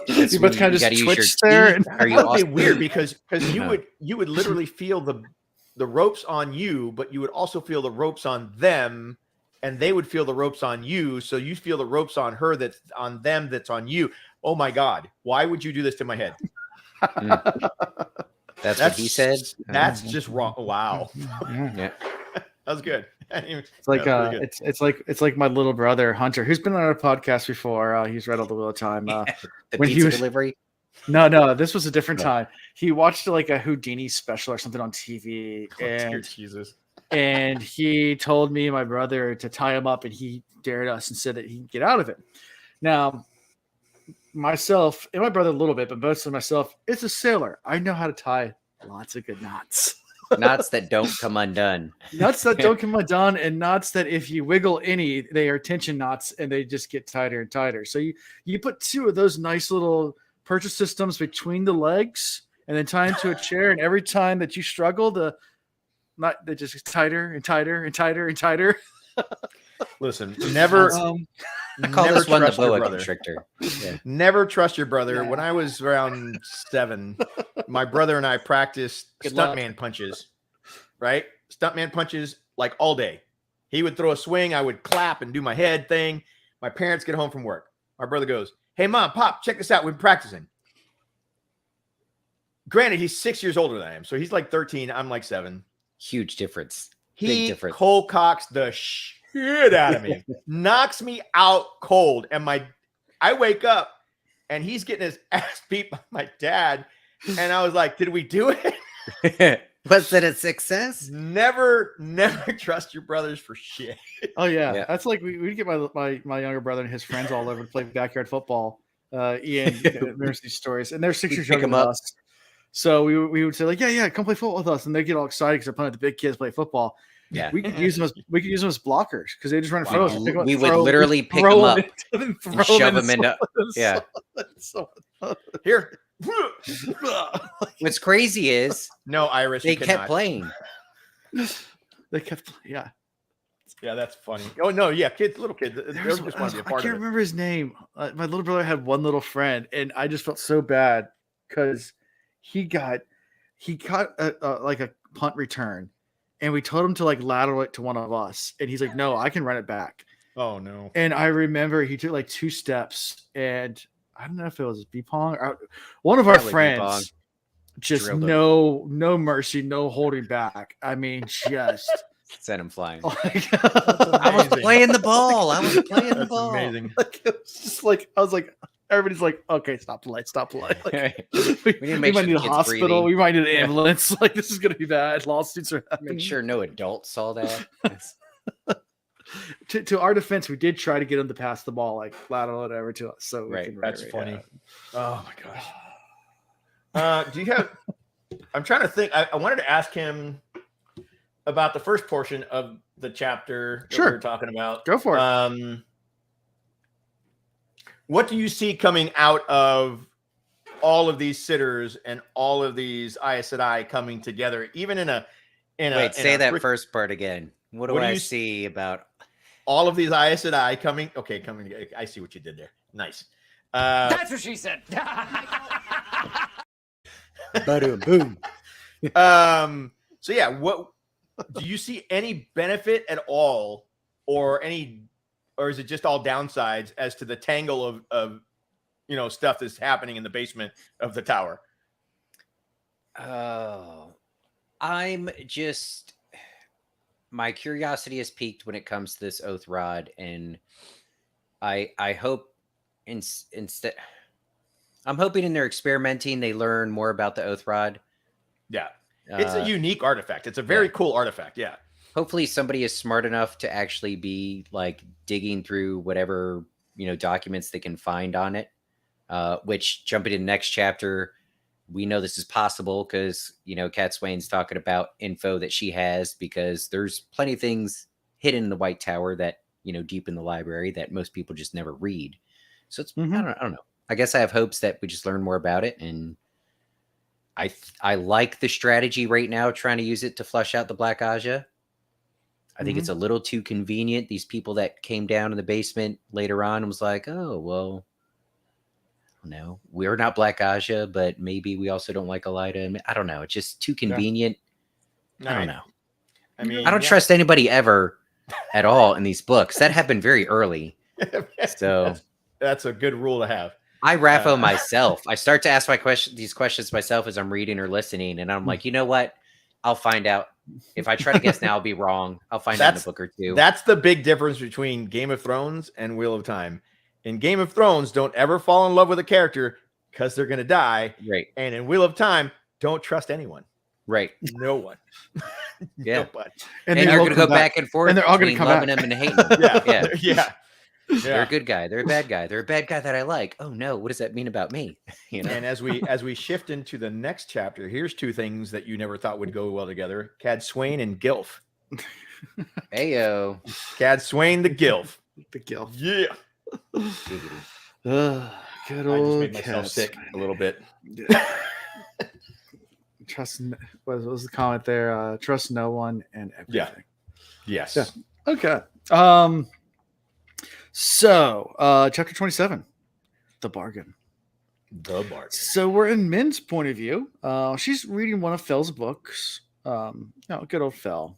you when both kind you of gotta just use your switch there. teeth. And, Are you That would be also weird because you would literally feel the ropes on you, but you would also feel the ropes on them, and they would feel the ropes on you. So you feel the ropes on her that's on them, that's on you. Oh my God, why would you do this to my head? That's what he said. That's just wrong. Wow, Yeah. that was good. It's like it's like my little brother Hunter, who's been on our podcast before. He's read all the Wheel of Time. The when he pizza was- delivery. No, this was a different No. time. He watched like a Houdini special or something on TV, Dear and Jesus. and he told me and my brother to tie him up, and he dared us and said that he could get out of it. Now, myself and my brother a little bit, but mostly myself, it's a sailor. I know how to tie lots of good knots. Knots that don't come undone. Knots that don't come undone, and knots that if you wiggle any, they are tension knots and they just get tighter and tighter. So you put two of those nice little purchase systems between the legs and then tie them to a chair, and every time that you struggle, they just get tighter and tighter and tighter and tighter. Listen, never. I call never this one the trust your boa brother. constrictor. Yeah. Never trust your brother. Yeah. When I was around 7, my brother and I practiced Good luck. stuntman punches, right? Stuntman punches like all day. He would throw a swing. I would clap and do my head thing. My parents get home from work. My brother goes, "Hey, Mom, Pop, check this out. We've been practicing." Granted, he's 6 years older than I am. So he's like 13. I'm like 7. Huge difference. Big He difference. cold cocks the shit out of me, knocks me out cold, and I wake up and he's getting his ass beat by my dad, and I was like, "Did we do it?" Was it a success? Never trust your brothers for shit. Oh yeah. Yeah. That's like we'd get my younger brother and his friends all over to play backyard football. Ian remembers these stories, and they're 6 We'd years pick younger 'em than up. us. So we would say like, yeah, come play football with us, and they get all excited because they're playing with the big kids play football. Yeah. We could use them as blockers because they just run and Wow. throw us. Pick 'em up, We would throw- literally pick throw them up into them, and throw shove into them into. someone. Yeah. So- Here, What's crazy is no, Iris, they you kept cannot. playing. They kept, yeah. Yeah, that's funny. Oh no, yeah, little kids, they There's- just want to be a I part can't of it. remember his name. My little brother had one little friend, and I just felt so bad because he caught like a punt return, and we told him to like lateral it to one of us, and he's like, "No, I can run it back." Oh no. And I remember he took like 2 steps, and I don't know if it was B-Pong or one of our Probably friends. B-Pong. Just Drilled him. no mercy, no holding back. I mean, just Sent him flying. like, I was Amazing. playing the ball. I was playing the That's ball. amazing. like, it was just like I was like, everybody's like, okay, stop the light. Like, we need to make might sure need a the kid's hospital. breathing. We might need an ambulance. Like, this is gonna be bad. Lawsuits are happening. Make sure no adult saw that. It's- To our defense, we did try to get him to pass the ball, like lateral it over to us. So we Right. can That's it, funny. yeah. Oh my gosh. Do you have? I'm trying to think. I wanted to ask him about the first portion of the chapter that we Sure. were talking about. Go for it. What do you see coming out of all of these sitters and all of these Aes Sedai coming together, even in a Wait, say that first part again. What do What do I you see about? all of these Aes Sedai coming. Okay, coming. I see what you did there. Nice. That's what she said. Boom. So yeah, what do you see any benefit at all or is it just all downsides as to the tangle of stuff that's happening in the basement of the tower? Oh, my curiosity is piqued when it comes to this Oath Rod, and I hope instead, I'm hoping in their experimenting they learn more about the Oath Rod. Yeah, it's a unique artifact. It's a very cool artifact. Yeah. Hopefully somebody is smart enough to actually be like digging through whatever documents they can find on it. Which, jumping to the next chapter, we know this is possible because Cadsuane's talking about info that she has, because there's plenty of things hidden in the White Tower that deep in the library that most people just never read. So it's I don't know. I guess I have hopes that we just learn more about it, and I like the strategy right now, trying to use it to flush out the Black Aja. I think it's a little too convenient. These people that came down in the basement later on was like, oh, well, no, we're not Black Aja, but maybe we also don't like Elida. And I don't know. It's just too convenient. Yeah. I don't know. I mean, I don't trust anybody ever at all in these books. That happened very early. So that's a good rule to have. I raffo myself. I start to ask these questions myself as I'm reading or listening. And I'm like, you know what? I'll find out. If I try to guess now, I'll be wrong. I'll find out in a book or two. That's the big difference between Game of Thrones and Wheel of Time. In Game of Thrones, don't ever fall in love with a character because they're going to die. Right. And in Wheel of Time, don't trust anyone. Right. No one. Yeah. Nobody. And they're going to go back and forth. And they're all going to come loving back. him and hating him. Yeah. They're a good guy. They're a bad guy. They're a bad guy that I like. Oh no, what does that mean about me? And as we shift into the next chapter, here's two things that you never thought would go well together: Cadsuane and Gilf. Heyo. Cadsuane the Gilf. The Gilf. Yeah. Good I old just made myself sick a little bit. Trust. What was the comment there? Trust no one and everything. Yes. Yeah. Okay. So, chapter 27, the bargain. The bargain. So we're in Min's point of view. She's reading one of Phil's books. Good old Phil.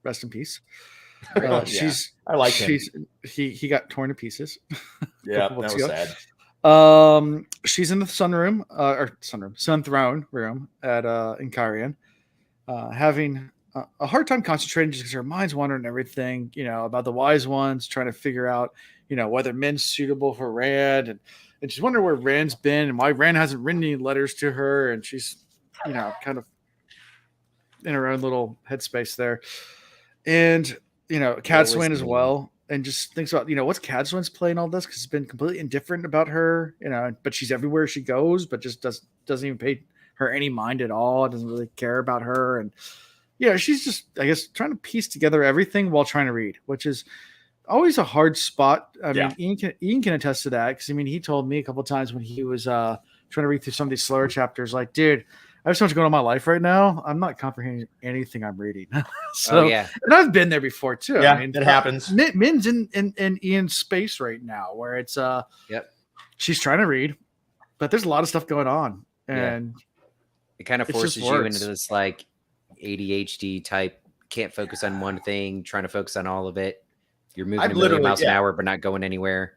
Rest in peace. She's. I like him. He got torn to pieces. Yeah, that was sad. She's in the sun throne room at in Kyrian, having a hard time concentrating just because her mind's wandering and everything, about the wise ones, trying to figure out, whether Min's suitable for Rand, and she's wondering where Rand's been and why Rand hasn't written any letters to her, and she's, kind of in her own little headspace there, and Cadsuane as well, and just thinks about what's Cadsuane's play in all this, because it's been completely indifferent about her, but she's everywhere she goes, but just doesn't even pay her any mind at all, doesn't really care about her, and she's just, I guess, trying to piece together everything while trying to read, which is always a hard spot. I mean, Ian can attest to that, because he told me a couple of times when he was trying to read through some of these slower chapters, like, dude, I have so much going on in my life right now. I'm not comprehending anything I'm reading. And I've been there before too. Yeah, it happens. Min's in Ian's space right now, where it's she's trying to read, but there's a lot of stuff going on, and it kind of forces you into this like ADHD type, can't focus on one thing, trying to focus on all of it. You're moving a million miles an hour, but not going anywhere.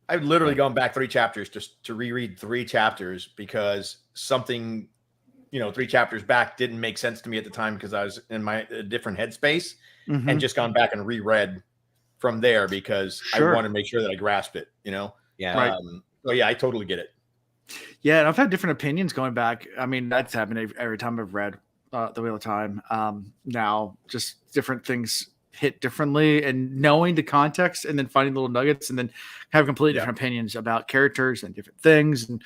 I've literally gone back 3 chapters just to reread 3 chapters because something, 3 chapters back didn't make sense to me at the time because I was in my different headspace, and just gone back and reread from there because I wanted to make sure that I grasped it, Yeah. So I totally get it. Yeah. And I've had different opinions going back. I mean, that's happened every time I've read the Wheel of Time. Now just different things hit differently, and knowing the context and then finding little nuggets and then have completely different opinions about characters and different things. And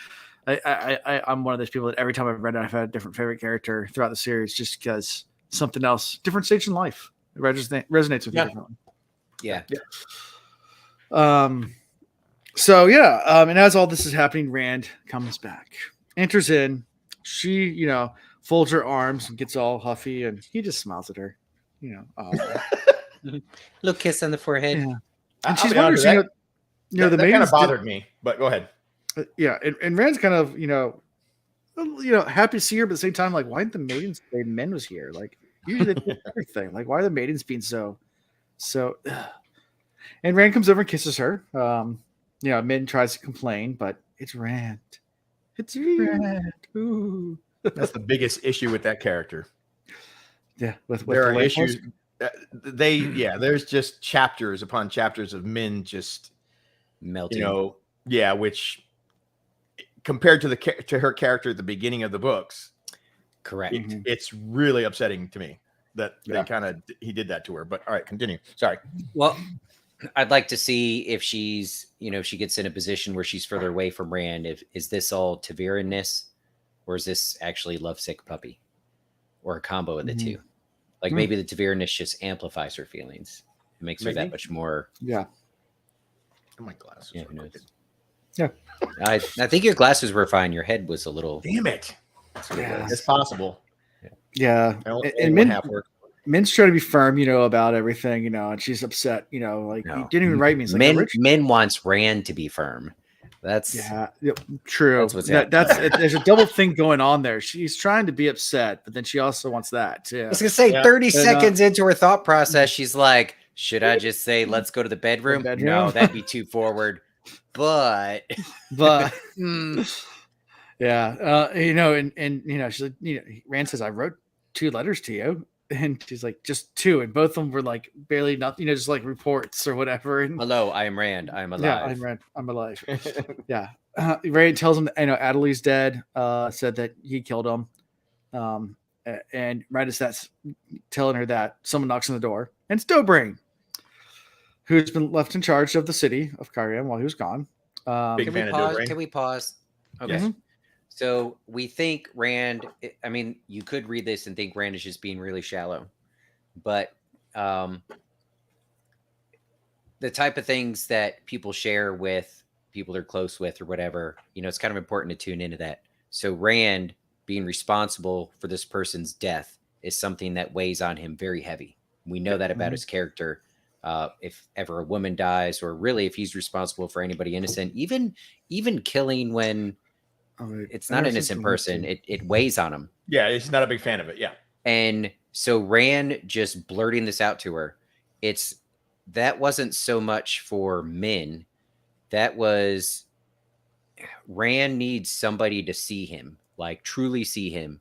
I'm one of those people that every time I've read it, I've had a different favorite character throughout the series, just because something else, different stage in life, it resonates with you differently. Yeah. And as all this is happening, Rand comes back, enters in. She, folds her arms and gets all huffy, and he just smiles at her. Little kiss on the forehead. Yeah. And she's wondering, the maidens kind of bothered me, but go ahead. And Rand's kind of, happy to see her, but at the same time, like, why didn't the maidens say Men was here? Like, usually they do everything. Like, why are the maidens being so And Rand comes over and kisses her. Min tries to complain, but it's Rand. It's Rand. Ooh. That's the biggest issue with that character. Yeah, with There the are life issues. There's just chapters upon chapters of Min just melting. Which compared to her character at the beginning of the books, correct. It's really upsetting to me that he did that to her. But all right, continue. Sorry. Well, I'd like to see if she's, if she gets in a position where she's further away from Rand. Is this all Taviran-ness, or is this actually lovesick puppy, or a combo of the two? Like maybe the Taviran-ness just amplifies her feelings. It makes her that much more. Yeah. Oh, my glasses. Yeah, who knows? Yeah. I think your glasses were fine. Your head was a little. Damn it. Yeah. It's possible. Yeah. And Min's trying to be firm, about everything, and she's upset, you didn't even write me. Min wants Rand to be firm. That's true. There's a double thing going on there. She's trying to be upset, but then she also wants that too. I was gonna say 30 seconds into her thought process, she's like, should I just say let's go to the bedroom? No, that'd be too forward. But yeah. She's like, Rand says, I wrote 2 letters to you. And she's like, just 2. And both of them were like barely nothing, just like reports or whatever. And, hello, I am Rand. I am alive. Yeah, I'm Rand. I'm alive. Yeah. Rand tells him that, Adderley's dead, said that he killed him. And right as that's telling her that, someone knocks on the door. And it's Dobrain, who's been left in charge of the city of Cairhien while he was gone. Can we pause? Okay. Mm-hmm. So we think Rand, you could read this and think Rand is just being really shallow, but the type of things that people share with people they're close with or whatever, it's kind of important to tune into that. So Rand being responsible for this person's death is something that weighs on him very heavy. We know that about his character. If ever a woman dies, or really if he's responsible for anybody innocent, even killing when it's not an innocent person, it weighs on him. Yeah, he's not a big fan of it. Yeah. And so Rand just blurting this out to her, that wasn't so much for Min. That was Rand needs somebody to see him, like truly see him,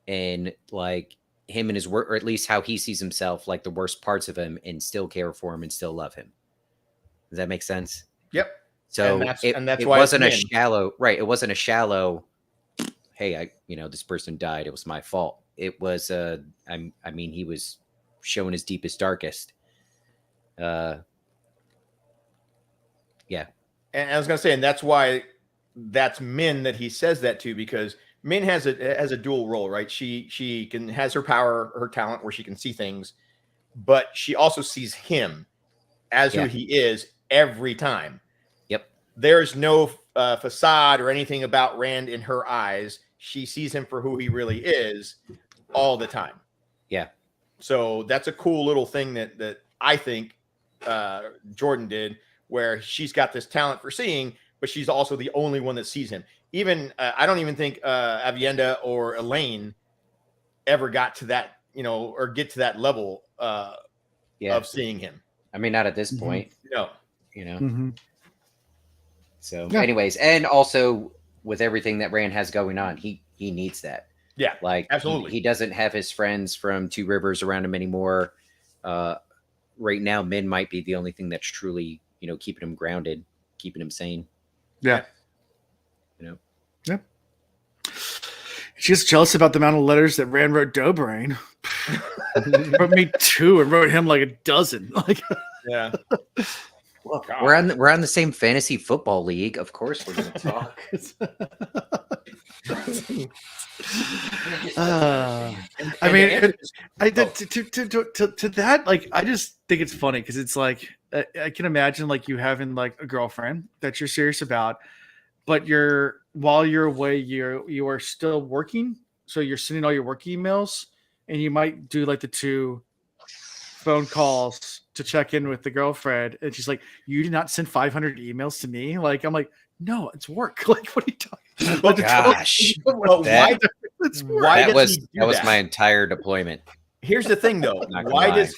and like him and his work, or at least how he sees himself, like the worst parts of him, and still care for him and still love him. Does that make sense? Yep. So it wasn't a shallow, right? It wasn't a shallow, hey, this person died, it was my fault. It was he was showing his deepest, darkest. Yeah. And I was gonna say, and that's why that's Min that he says that to, because Min has a dual role, right? She has her power, her talent, where she can see things, but she also sees him as who he is every time. There's no facade or anything about Rand in her eyes. She sees him for who he really is all the time. Yeah. So that's a cool little thing that I think Jordan did, where she's got this talent for seeing, but she's also the only one that sees him. Even I don't even think Avienda or Elaine ever got to that, or get to that level of seeing him. Not at this point. No. So anyways, and also with everything that Rand has going on, he needs that. Yeah, like absolutely. He doesn't have his friends from Two Rivers around him anymore. Right now, Min might be the only thing that's truly, keeping him grounded, keeping him sane. Yeah. Yeah. She's jealous about the amount of letters that Rand wrote Dobrain. Wrote me 2 and wrote him like a dozen. Yeah. Well, we're on the same fantasy football league. Of course, we're going to talk. To that, I just think it's funny because it's like I can imagine you having like a girlfriend that you're serious about, but while you're away, you are still working, so you're sending all your work emails, and you might do like the 2 phone calls to check in with the girlfriend, and she's like, you did not send 500 emails to me. I'm like, no, it's work. What are you talking about? Gosh. That was my entire deployment. Here's the thing though. Why does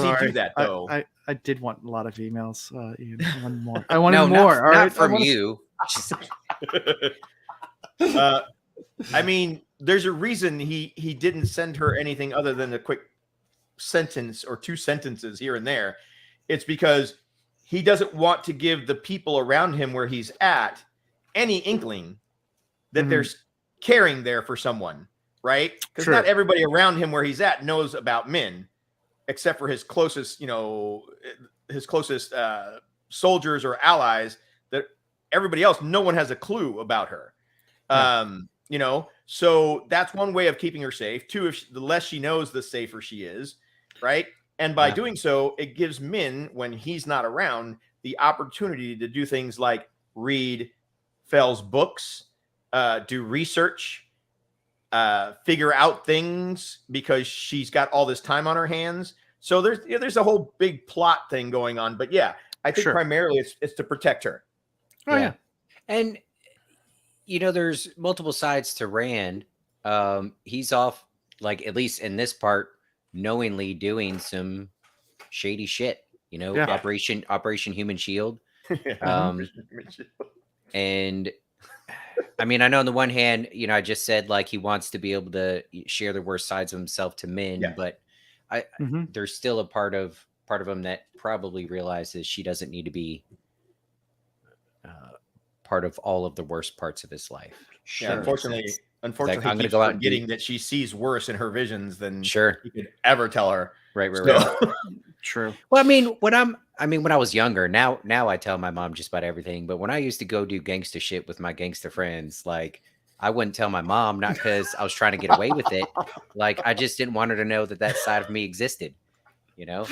he do that though? I did want a lot of emails. Ian. I wanted more. I wanted No, more. All not right, from you. I mean, there's a reason he didn't send her anything other than a quick sentence or 2 sentences here and there. It's because he doesn't want to give the people around him where he's at any inkling that there's caring there for someone, right? Because not everybody around him where he's at knows about Min, except for his closest, soldiers or allies. That everybody else, no one has a clue about her. So that's one way of keeping her safe. 2, the less she knows, the safer she is, right? And by doing so, it gives Min, when he's not around, the opportunity to do things like read Fel's books, do research, figure out things, because she's got all this time on her hands. So there's a whole big plot thing going on. But yeah, I think primarily it's to protect her. Oh, yeah. And there's multiple sides to Rand. He's off, like, at least in this part, knowingly doing some shady shit. Operation Human Shield. And I mean, I know on the one hand, I just said, like, he wants to be able to share the worst sides of himself to Min, but there's still a part of him that probably realizes she doesn't need to be part of all of the worst parts of his life. Yeah, unfortunately, I'm going to go out and getting that she sees worse in her visions than he could ever tell her. Right. True. Well, I mean, when I was younger, now I tell my mom just about everything. But when I used to go do gangster shit with my gangster friends, like, I wouldn't tell my mom, not because I was trying to get away with it. Like, I just didn't want her to know that side of me existed. I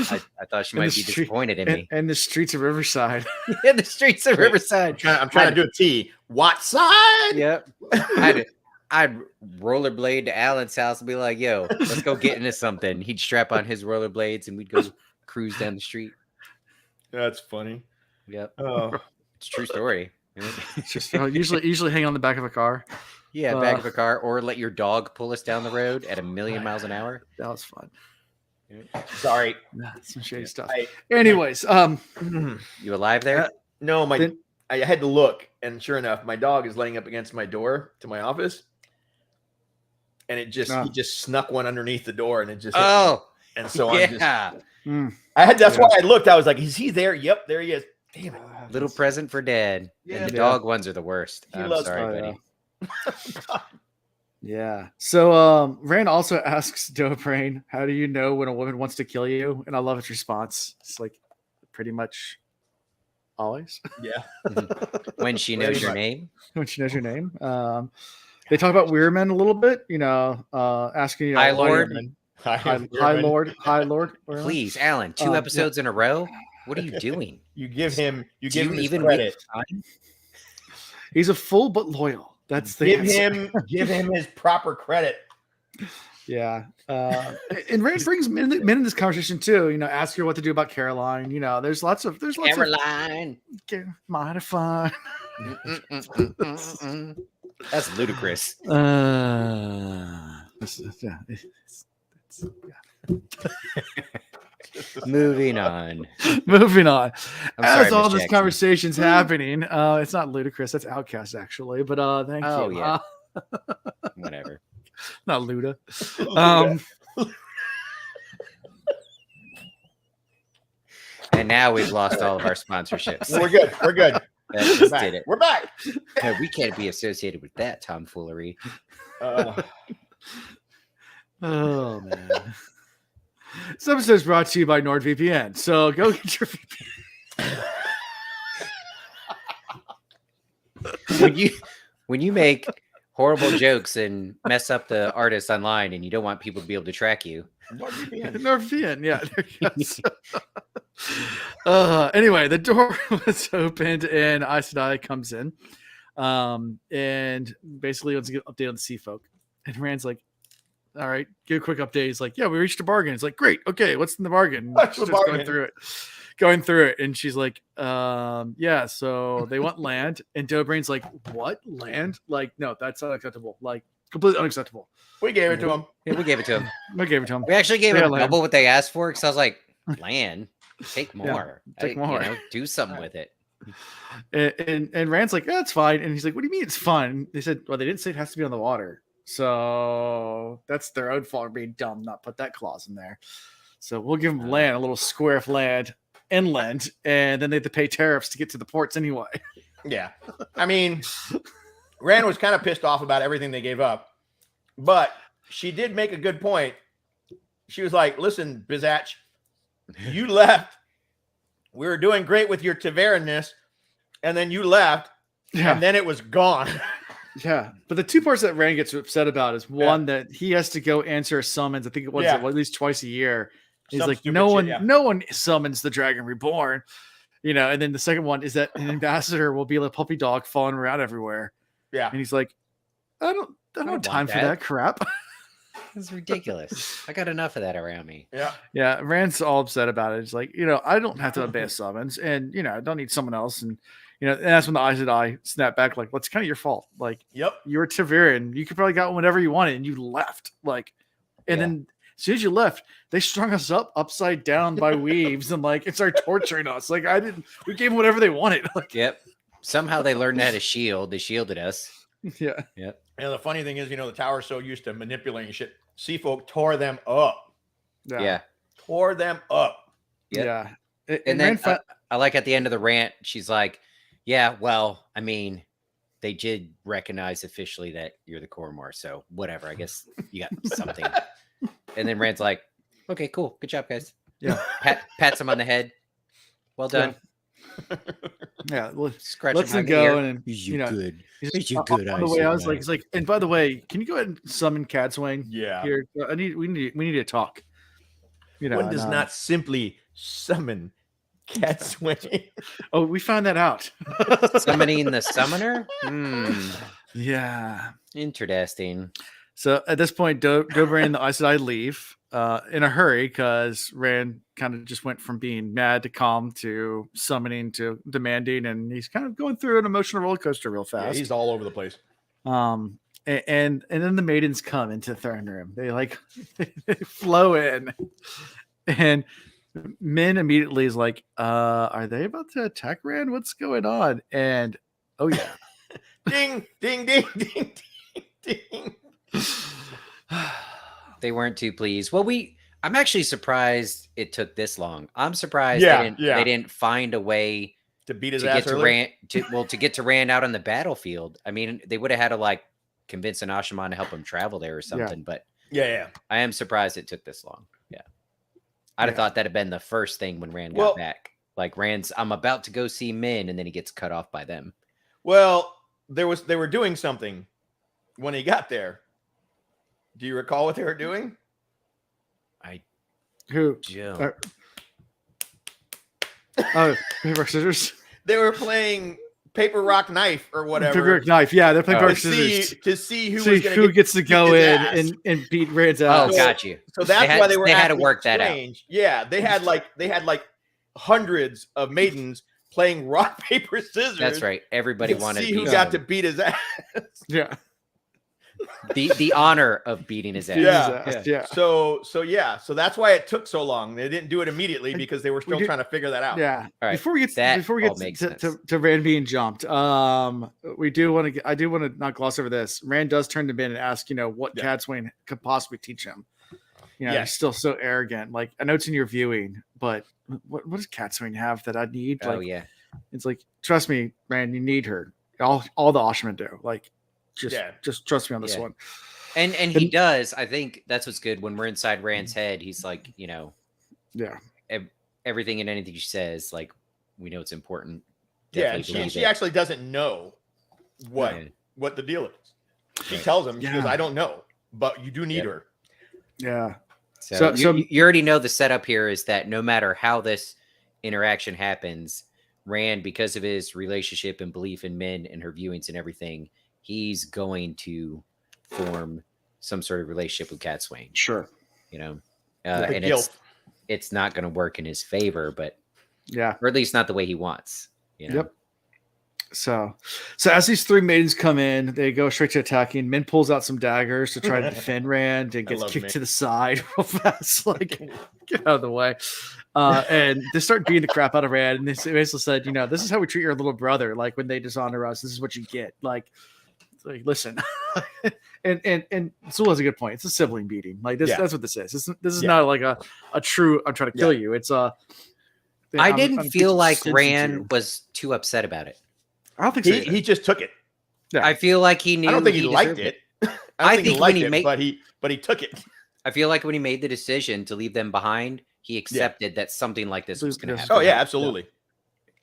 thought she might be disappointed in me. And the streets of Riverside. In the streets of Riverside. I'm trying to do a T. What side? Yep. I'd rollerblade to Alan's house and be like, yo, let's go get into something. He'd strap on his rollerblades and we'd go cruise down the street. That's funny. Yep. Oh, it's a true story. It's just usually hang on the back of a car. Yeah, back of a car, or let your dog pull us down the road at 1,000,000 miles an hour. That was fun. Sorry. That's some shady stuff. Anyways, you alive there? No, I had to look, and sure enough, my dog is laying up against my door to my office, and he just snuck one underneath the door, and it just hit me. And so that's why I looked. I was like, is he there? Yep, there he is. Damn it. Little present for Dad. Yeah, and the dog ones are the worst. I'm sorry, buddy. Yeah. So Rand also asks Dobrain, how do you know when a woman wants to kill you? And I love his response. It's like, pretty much always. Yeah. When she knows your name. When she knows your name. They talk about Weirman a little bit, asking, Hi, Lord. Hi, Lord. Please, Alan, 2 episodes in a row. What are you doing? You give him even credit. He's a fool but loyal. That's the give him his proper credit. Yeah. And Rand brings men in this conversation too. Ask her what to do about Caroline. There's lots of Caroline. Modify. That's ludicrous. Moving on. As all this conversation's happening, it's not ludicrous. That's Outcast, actually. But thank you. Yeah. Whatever. Not Luda. And now we've lost all of our sponsorships. We're good. That just did it. We're back. No, we can't be associated with that tomfoolery. Oh man. This episode is brought to you by NordVPN. So go get your VPN. When you make horrible jokes and mess up the artists online and you don't want people to be able to track you. NordVPN, yeah. There you go. Anyway, the door was opened and Aes Sedai comes in. And basically wants to get an update on the sea folk. And Rand's like, all right, give a quick update. He's like, yeah, we reached a bargain. It's like, great. Okay, what's in the bargain? Going through it. And she's like, yeah, so they want land. And Dobrain's like, what? Land? Like, no, that's unacceptable. Like, completely unacceptable. We gave it to him. Yeah, we gave it to him. We gave it to him. We actually gave him double what they asked for because I was like, land? Take more. take more. Do something with it. And Rand's like, yeah, it's fine. And he's like, what do you mean it's fun? They said, well, they didn't say it has to be on the water. So that's their own fault for being dumb, not put that clause in there. So we'll give them land, a little square of land inland, and then they have to pay tariffs to get to the ports anyway. Yeah. I mean, Rand was kind of pissed off about everything they gave up, but she did make a good point. She was like, listen, Bizatch, you left. We were doing great with your Tavernness, and then you left, and then it was gone. Yeah, but the two parts that Rand gets upset about is one that he has to go answer a summons. I think it was at least twice a year. He's like, no one summons the Dragon Reborn, And then the second one is that an ambassador will be a puppy dog falling around everywhere. Yeah, and he's like, I don't have time for that crap. It's ridiculous. I got enough of that around me. Yeah. Rand's all upset about it. It's like, I don't have to obey summons, and I don't need someone else, and and that's when the Aes Sedai snap back, like, well, it's kind of your fault. Like, you were Taviran. You could probably got whatever you wanted, and you left. Like, and then as soon as you left, they strung us up upside down by weaves and like it started torturing us. Like, we gave them whatever they wanted. Like, somehow they learned how to shield. They shielded us. Yeah. And the funny thing is, the tower's so used to manipulating shit. Sea folk tore them up. Yeah. Tore them up. Yeah. And then I like at the end of the rant, she's like, yeah, well, I mean, they did recognize officially that you're the Cormor, so whatever. I guess you got something. And then Rand's like, okay, cool. Good job, guys. Yeah. Pats him on the head. Well done. Yeah. Well, Scratch lets him him go. ear. And good. He's good. On the way, I was like, he's like, and by the way, can you go ahead and summon Cadsuane? Yeah. Here, we need to talk. One does not simply summon Cadsuane. Oh, we found that out. Summoning the summoner? Yeah. Interesting. So at this point, Dober and the Aes Sedai leave in a hurry because Rand kind of just went from being mad to calm to summoning to demanding, and he's kind of going through an emotional roller coaster real fast. Yeah, he's all over the place. And then the maidens come into the throne room. They they flow in, and Min immediately is like, "Are they about to attack Rand? What's going on?" And oh yeah, ding, ding, ding, ding, ding, ding. They weren't too pleased. Well, I'm actually surprised it took this long. I'm surprised they didn't find a way to beat his to ass get to Rand to get to Rand out on the battlefield. I mean, they would have had to convince an Ashaman to help him travel there or something. But I am surprised it took this long. Yeah, I'd have thought that'd have been the first thing when Rand got back. Like, I'm about to go see Min, and then he gets cut off by them. Well, they were doing something when he got there. Do you recall what they were doing? Paper, scissors. They were playing paper, rock, knife, or whatever. Paper, rock, knife. Yeah, they're playing paper, scissors to see who gets to go in and beat Rand's ass. Oh, got you. So that's why they had to work that out. Yeah, they had hundreds of maidens playing rock, paper, scissors. That's right. Everybody wanted to see who got to beat his ass. Yeah. The honor of beating his ass. Yeah. So that's why it took so long. They didn't do it immediately because they were still trying to figure that out. Yeah. All right. Before we get to Rand being jumped, I do want to not gloss over this. Rand does turn to Ben and ask, what Cadsuane could possibly teach him. He's still so arrogant. Like, I know it's in your viewing, but what does Cadsuane have that I need? It's like, trust me, Rand, you need her. All the Ashaman do. Like, just trust me on this one. And he does. I think that's what's good. When we're inside Rand's head, he's like, everything and anything she says, like, we know it's important. Definitely she actually doesn't know what the deal is. She tells him, she goes, I don't know, but you do need her. Yeah. So you already know the setup here is that no matter how this interaction happens, Rand, because of his relationship and belief in Min and her viewings and everything, he's going to form some sort of relationship with Cadsuane. Sure. And it's not going to work in his favor, but or at least not the way he wants. Yep. So as these three maidens come in, they go straight to attacking. Min pulls out some daggers to try to defend Rand and gets kicked to the side real fast. Like, get out of the way. And they start beating the crap out of Rand. And they basically said, this is how we treat your little brother. Like, when they dishonor us, this is what you get. Like listen. and Sewell has a good point. It's a sibling beating. Like this, that's what this is. This is not like a true, I'm trying to kill you. It's I didn't feel like Rand was too upset about it. I don't think so. He just took it. Yeah. I feel like he knew. I don't think he liked it. I think he liked it, but he took it. I feel like when he made the decision to leave them behind, he accepted that something like this was going to happen. Oh yeah, absolutely.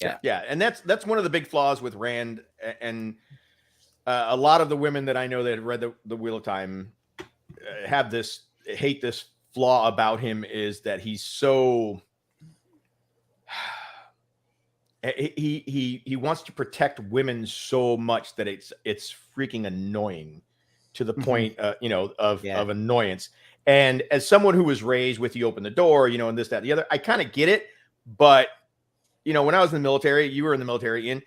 Yeah, and that's one of the big flaws with Rand, and a lot of the women that I know that read the Wheel of Time hate this flaw about him, is that he's so. He wants to protect women so much that it's freaking annoying to the point, of annoyance. And as someone who was raised with you open the door, and this, that, the other, I kind of get it. But, when I was in the military, you were in the military, Ian,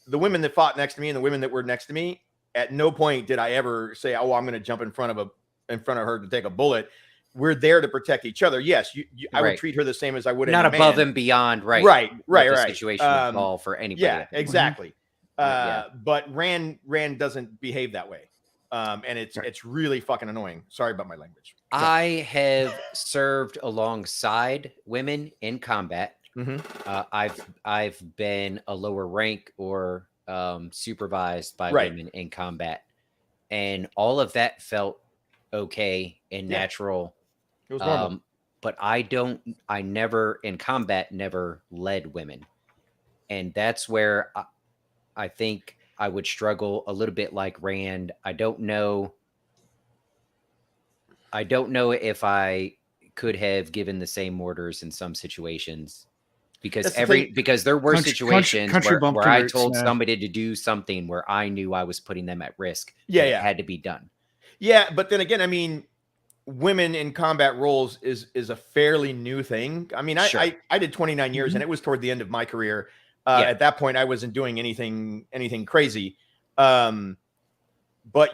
the women that fought next to me and the women that were next to me, at no point did I ever say, oh, I'm going to jump in front of her to take a bullet. We're there to protect each other. Yes, I would treat her the same as I would not any above man. and beyond, right? Right. The situation would call for anybody. Yeah, exactly. But Rand doesn't behave that way, and it's really fucking annoying. Sorry about my language. I have served alongside women in combat. I've been a lower rank or supervised by women in combat, and all of that felt okay and natural. It was normal. But I never in combat never led women. And that's where I think I would struggle a little bit like Rand. I don't know if I could have given the same orders in some situations, because there were situations where I told somebody to do something where I knew I was putting them at risk. It had to be done. Yeah, but then again, I mean, women in combat roles is a fairly new thing. I mean, I did 29 years, and it was toward the end of my career. At that point, I wasn't doing anything crazy. But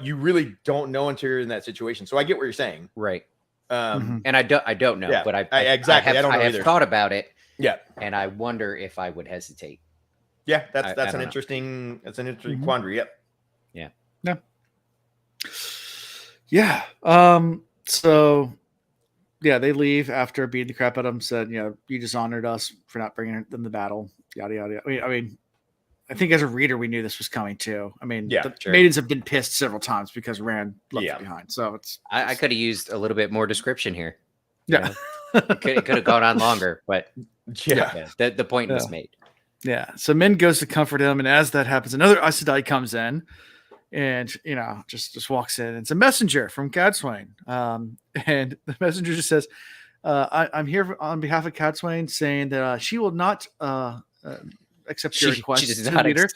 you really don't know until you're in that situation. So I get what you're saying. Right. And I don't know, but I have thought about it. Yeah. And I wonder if I would hesitate. Yeah, that's an interesting quandary. Yep. Yeah. No. Yeah. So, they leave after beating the crap out of them. Said, you dishonored us for not bringing them to battle. Yada yada. I mean, I think as a reader, we knew this was coming too. I mean, maidens have been pissed several times because Rand left behind. So it's I could have used a little bit more description here. Yeah, it could have gone on longer, but the point was made. Yeah. So Min goes to comfort him, and as that happens, another Aes Sedai comes in. And just walks in. It's a messenger from Cadsuane, and the messenger just says, "I'm here on behalf of Cadsuane, saying that she will not accept your request to leader.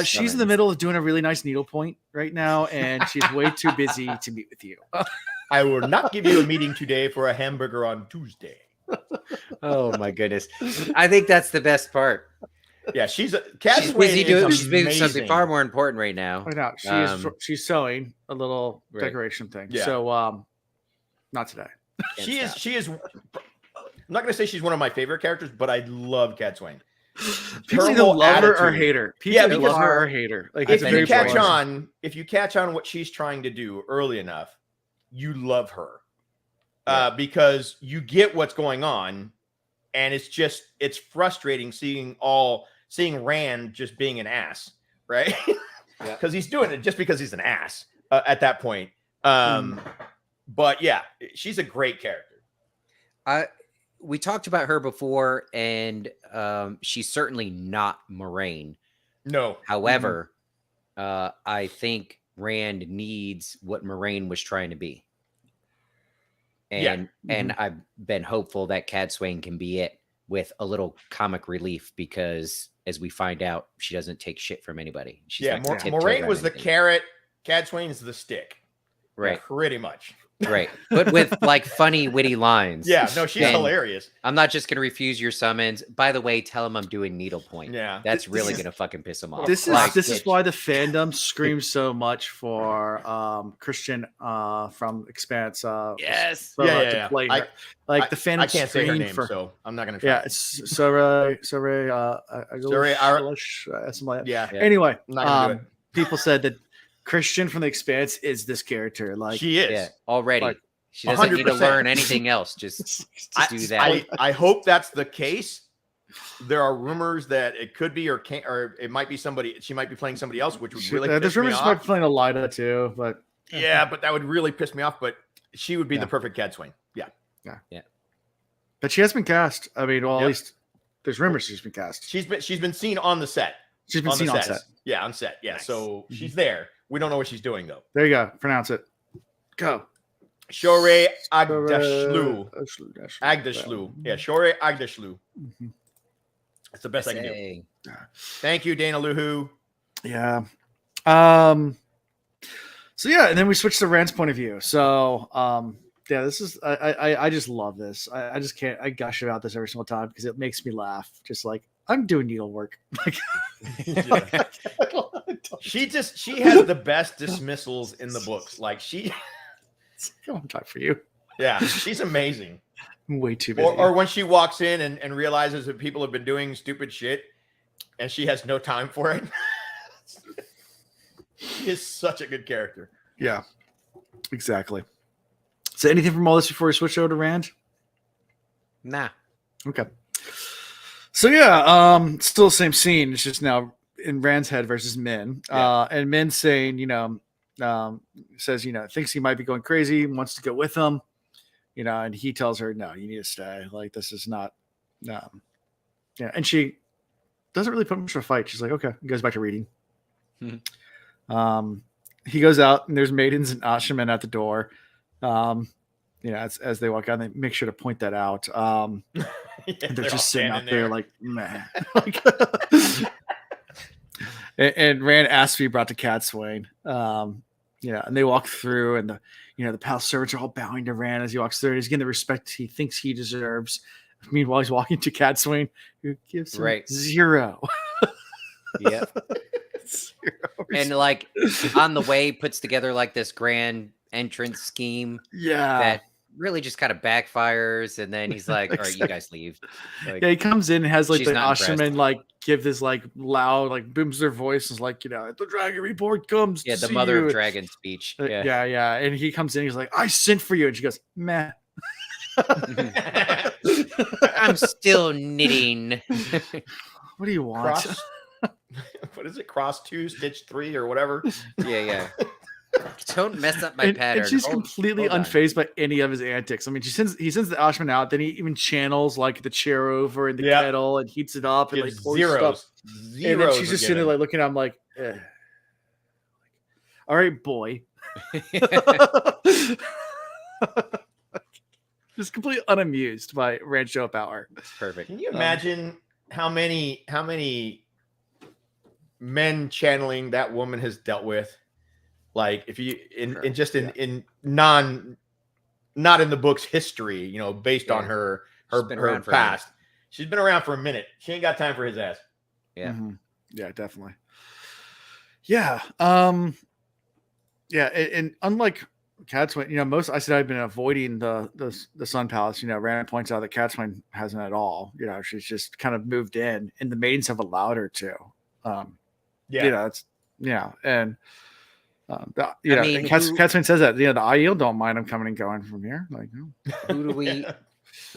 She's in the middle of doing a really nice needlepoint right now, and she's way too busy to meet with you. I will not give you a meeting today for a hamburger on Tuesday." Oh my goodness! I think that's the best part. Yeah, she's busy doing something far more important right now. I know. She's sewing a little decoration thing. Yeah. So not today. She is. I'm not going to say she's one of my favorite characters, but I love Cadsuane. People either love her or hate her. People love her or hate her. Like, if you catch on what she's trying to do early enough, you love her because you get what's going on, and it's frustrating seeing Rand just being an ass, right? Because he's doing it just because he's an ass at that point. But yeah, she's a great character. We talked about her before, and she's certainly not Moraine. No. However, I think Rand needs what Moraine was trying to be. And I've been hopeful that Cadsuane can be it, with a little comic relief, because as we find out, she doesn't take shit from anybody. Moraine was the carrot, Cadsuane's the stick. Right. Pretty much. Right. But with like funny, witty lines. Yeah, no, she's And hilarious. I'm not just gonna refuse your summons. By the way, tell him I'm doing needlepoint. Yeah. That's really gonna fucking piss him off. This Like, is why the fandom screams so much for Christian from Expanse. yes. To play her. Like the fandom I can't say her scream name, for. so I'm not gonna try. Yeah, it's Sorry. Sorry, Something like that. Yeah. Anyway, I'm not gonna do it. people said that Christian from the Expanse is this character. Like She is. Yeah, already. Like, She doesn't need to 100%. learn anything else. Just do that. I hope that's the case. There are rumors that it could be or can't, or it might be somebody. She might be playing somebody else, which would really piss there's me rumors she off. might be playing Elida too, but Yeah, but that would really piss me off. But she would be the perfect Cadsuane. Yeah. but she has been cast. I mean, well, Yep. at least there's rumors she's been cast. She's been seen on the set. She's been seen on set. Yeah, on set. Yeah. Nice. So she's there. We don't know what she's doing though. There you go. Pronounce it. Go. Shore Agdashlu. Agdashlu. Yeah, Shore Agdashlu. Mhm. That's the best I can do. Say. Thank you, Dana Luhu. Yeah. So yeah, and then we switch to Rand's point of view. So yeah, this is I just love this. I just can't I gush about this every single time because it makes me laugh. Just like I'm doing needlework. Like She has the best dismissals in the books. Like come on, time for you. yeah, she's amazing. I'm way too busy. Or when she walks in and realizes that people have been doing stupid shit and she has no time for it. She is such a good character. Yeah, exactly. So anything from all this before we switch over to Rand? Nah. Okay. So yeah, still the same scene. It's just now in Rand's head versus Min. Yeah. And Min saying, says, thinks he might be going crazy, wants to go with him, and he tells her, no, you need to stay. Like, this is not, yeah. And she doesn't really put much of a fight. She's like, okay, and goes back to reading. He goes out and there's maidens and Ashaman at the door. As they walk out, they make sure to point that out. They're just sitting out there like, meh. and Rand asks to be brought to Cadsuane. And they walk through, and the palace servants are all bowing to Rand as he walks through. And he's getting the respect he thinks he deserves. Meanwhile, he's walking to Cadsuane, who gives him 0. Yeah. 0 And like on the way, puts together like this grand entrance scheme. Yeah. That really just kind of backfires, and then he's like, all right, you guys leave. Like, Yeah, he comes in and has like She's the not Ashaman like give this like loud like booms their voice and is like, the dragon report comes. yeah, to the see mother you. of dragon speech. Yeah. Yeah. And he comes in, he's like, I sent for you. And she goes, meh. I'm still knitting. What do you want? Cross, what is it? Cross 2, stitch 3, or whatever. Yeah. Don't mess up my pattern. And she's completely hold on. unfazed by any of his antics. I mean, he sends the Ashman out, then he even channels like the chair over in the kettle and heats it up and like Gives pours zeros. stuff. And then she's are just sitting there given. like looking at him like, all right, boy. Just completely unamused by Rancho Power. Perfect. Can you imagine how many men channeling that woman has dealt with? Like if you in not in the book's history, based on her been around for a past. She's been around for a minute. She ain't got time for his ass. Yeah. Mhm. Yeah, definitely. Yeah. And unlike Cadsuane, most Aes Sedai have been avoiding the Sun Palace. Rand points out that Cadsuane hasn't at all. She's just kind of moved in, and the maidens have allowed her to. And Cadsuane says that the Aiel don't mind him coming and going from here. Like, no.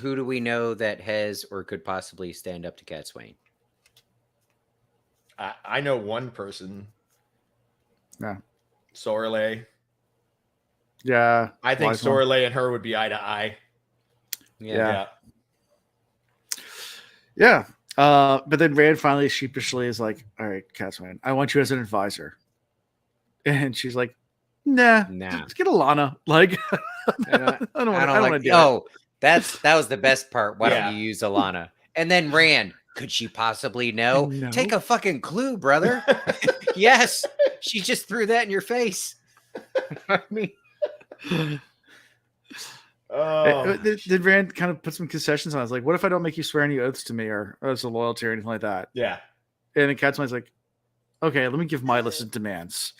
Who do we know that has or could possibly stand up to Cadsuane? I know one person. Yeah. Sorelei. Yeah. I think wise one. Sorelei and her would be eye to eye. Yeah. Yeah. But then Rand finally sheepishly is like, all right, Cadsuane, I want you as an advisor. And she's like, nah. Let's get Alana. Like, I don't want to do it. That was the best part. Why Yeah. don't you use Alana? And then Rand, could she possibly know? No. Take a fucking clue, brother. Yes. She just threw that in your face. I mean, Oh, Did Rand kind of put some concessions on? I was like, what if I don't make you swear any oaths to me or oaths of loyalty or anything like that? yeah. And then Cadsuane's like, okay, let me give my list of demands.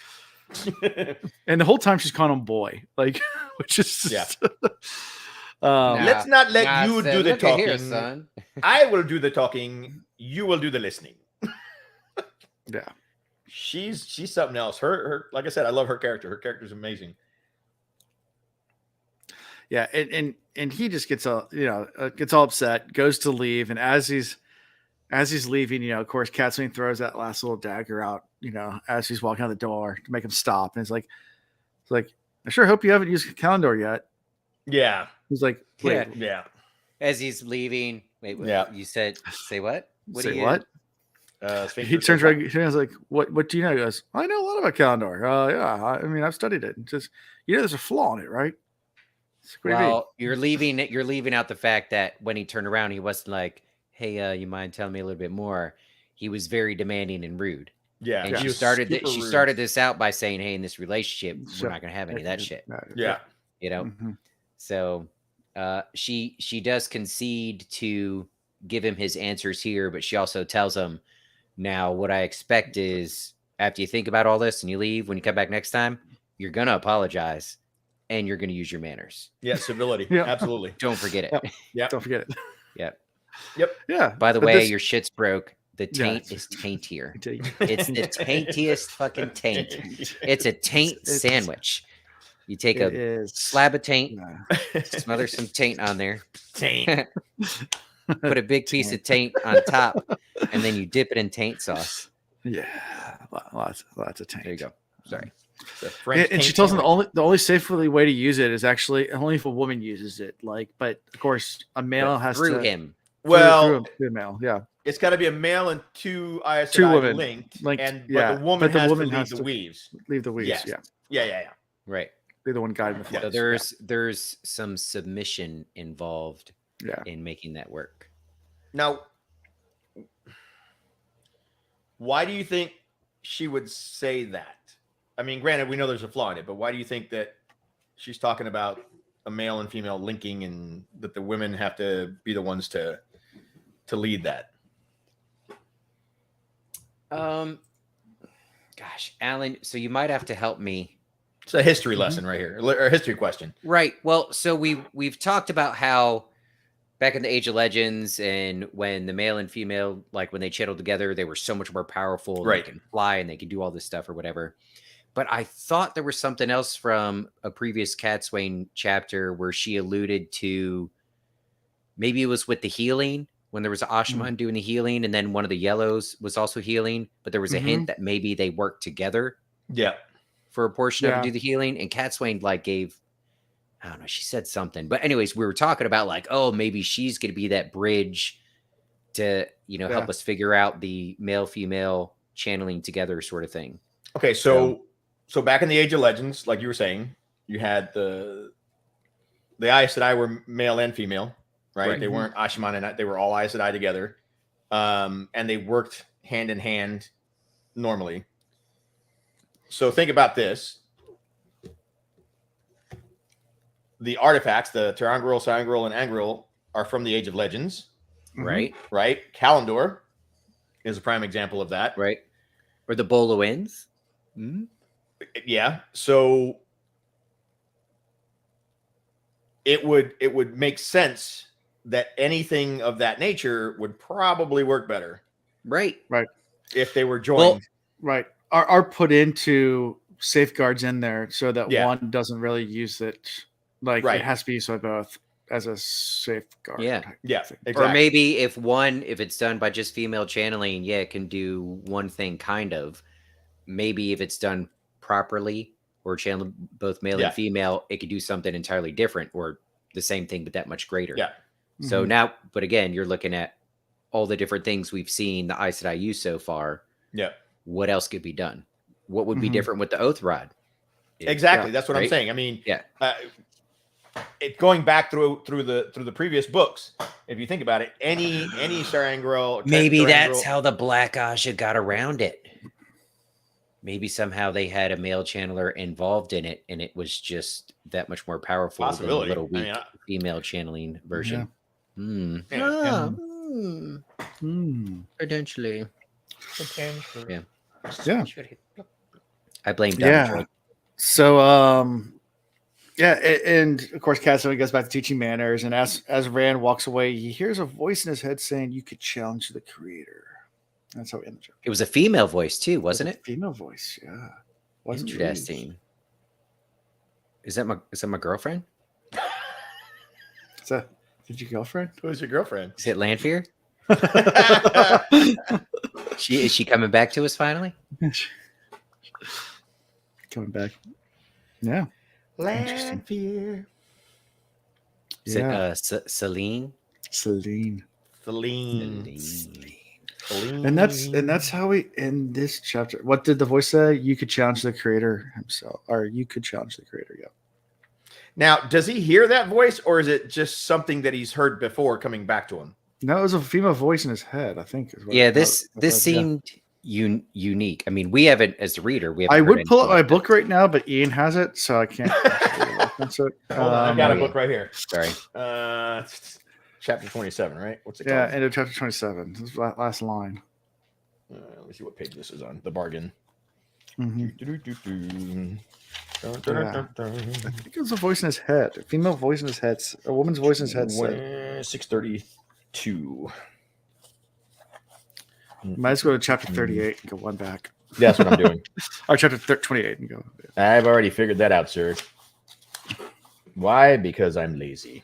And the whole time she's calling him boy, like, which is just, Let's not let you do the look at talking. here, son. I will do the talking. You will do the listening. yeah. She's something else. Her like I said, I love her character. Her character's amazing. Yeah, and he just gets all gets all upset, goes to leave, and as he's leaving, of course, Cadsuane throws that last little dagger out, as he's walking out the door to make him stop, and it's like, I sure hope you haven't used Calendar yet. Yeah, he's like, wait, yeah. As he's leaving, wait, you said, say what? What? He Sphincter turns around. He's like, "What do you know?" He goes, "I know a lot about Calendar. Yeah, I mean, I've studied it. It's just, there's a flaw in it, right?" Well, you're leaving out the fact that when he turned around, he wasn't like, "Hey, you mind telling me a little bit more?" He was very demanding and rude. Yeah, and she started this out by saying, "Hey, in this relationship, we're not gonna have any of that shit." Yeah, Mm-hmm. So, she does concede to give him his answers here, but she also tells him, "Now, what I expect is after you think about all this and you leave, when you come back next time, you're gonna apologize." And you're going to use your manners. Yeah, civility. Yeah. Absolutely. Don't forget it. Yeah. Don't forget it. Yep. Yeah. By the way, your shit's broke. The taint is taintier. It's the taintiest fucking taint. It's a taint sandwich. You take a slab of taint, smother some taint on there. Taint. Put a big piece of taint on top, and then you dip it in taint sauce. Yeah. Lots of taint. There you go. Sorry. And she tells him the only safely way to use it is actually only if a woman uses it. But of course, a male has through to him. Well, through a male, yeah. It's got to be a male and two Aes Two Sedai women linked, but the woman has to leave the weaves. Leave the weaves, Yes. yeah. Right. Be the one guiding the flow. So there's some submission involved in making that work. Now, why do you think she would say that? I mean, granted, we know there's a flaw in it, but why do you think that she's talking about a male and female linking and that the women have to be the ones to lead that? Gosh, Alan, so you might have to help me. It's a history lesson right here, or a history question. Right. Well, so we've talked about how back in the Age of Legends and when the male and female, like when they channeled together, they were so much more powerful. Right. They can fly and they can do all this stuff or whatever. But I thought there was something else from a previous Cadsuane chapter where she alluded to, maybe it was with the healing, when there was an Ashaman doing the healing, and then one of the yellows was also healing, but there was a hint that maybe they worked together. Yeah. For a portion of it, do the healing. And Cadsuane gave, I don't know, she said something. But anyways, we were talking about maybe she's going to be that bridge to, help us figure out the male-female channeling together sort of thing. Okay, so back in the Age of Legends, like you were saying, you had the Aes Sedai were male and female, right? They weren't Ashaman and they were all Aes Sedai together. And they worked hand in hand normally. So think about this. The artifacts, the Terangriel, Sangriel, and Angriel are from the Age of Legends. Right. Right. Calendar is a prime example of that. Right. Or the Boloins. Yeah. So it would make sense that anything of that nature would probably work better. Right. If they were joined. Right. Are put into safeguards in there so that one doesn't really use it. It has to be used by both as a safeguard. Yeah. Exactly. Or maybe if it's done by just female channeling, it can do one thing kind of. Maybe if it's done properly or channel both male and female, it could do something entirely different or the same thing, but that much greater. Yeah. So now, but again, you're looking at all the different things we've seen the Aes Sedai use so far. Yeah. What else could be done? What would be different with the Oath Rod? Exactly. That's what I'm saying. I mean, it going back through the previous books. If you think about it, any Sarangriel, maybe that's how the Black Aja got around it. maybe somehow they had a male channeler involved in it, and it was just that much more powerful than the Possibility. little I weak mean, female channeling version. Yeah. Potentially. Yeah. Yeah. I blame Donald Yeah. Trump. So, and of course, Cadsuane goes back to teaching manners, and as Rand walks away, he hears a voice in his head saying, "You could challenge the creator." That's how we end the chapter. It was a female voice too, wasn't it? Female voice, yeah. Wasn't Interesting. Is that my girlfriend? Is your girlfriend? Who's your girlfriend? Is it Lanfear? Is she coming back to us finally? Coming back. Yeah. Lanfear. Is it Celine? Celine. And that's how we end this chapter. What did the voice say? You could challenge the creator himself, or you could challenge the creator. Yeah. Now, does he hear that voice, or is it just something that he's heard before coming back to him? No, it was a female voice in his head, I think. This seemed unique. I mean, we haven't, as the reader, we haven't. I would pull up my book right now, but Ian has it, so I can't reference it. Hold on, I've got a book right here. Sorry. Chapter 27, right? What's it Yeah, called? end of chapter 27. This is the last line. Let me see what page this is on. The bargain. Mm-hmm. I think it was a voice in his head. A female voice in his head. A woman's voice in his head said. 632. Might as well go to chapter 38 and go one back. That's what I'm doing. Or chapter 28 and go. I've already figured that out, sir. Why? Because I'm lazy.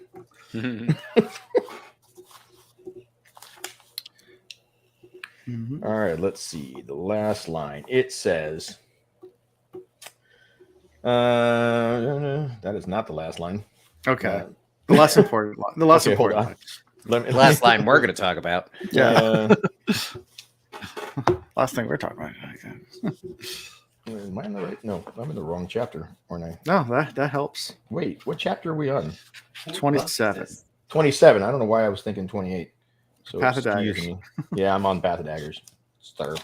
All right, let's see. The last line. It says, that is not the last line. Okay. The less important line. The less Okay, hold important on. line. The last line we're going to talk about. Yeah. Last thing we're talking about. Am I in the right? No, I'm in the wrong chapter, aren't I? No, that helps. Wait, what chapter are we on? 27. 27. I don't know why I was thinking 28. So Path of Daggers. me. Yeah, I'm on Path of Daggers. Star.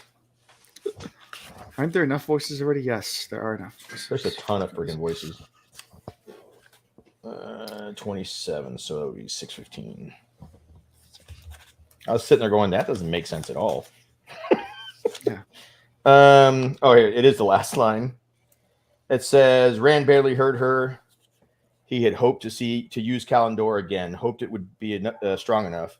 Aren't there enough voices already? Yes, there are enough voices. There's a ton of freaking voices. 27, so that would be 615. I was sitting there going, that doesn't make sense at all. Yeah. Oh, here it is. The last line. It says, Rand barely heard her. He had hoped to use Kalendor again. Hoped it would be strong enough.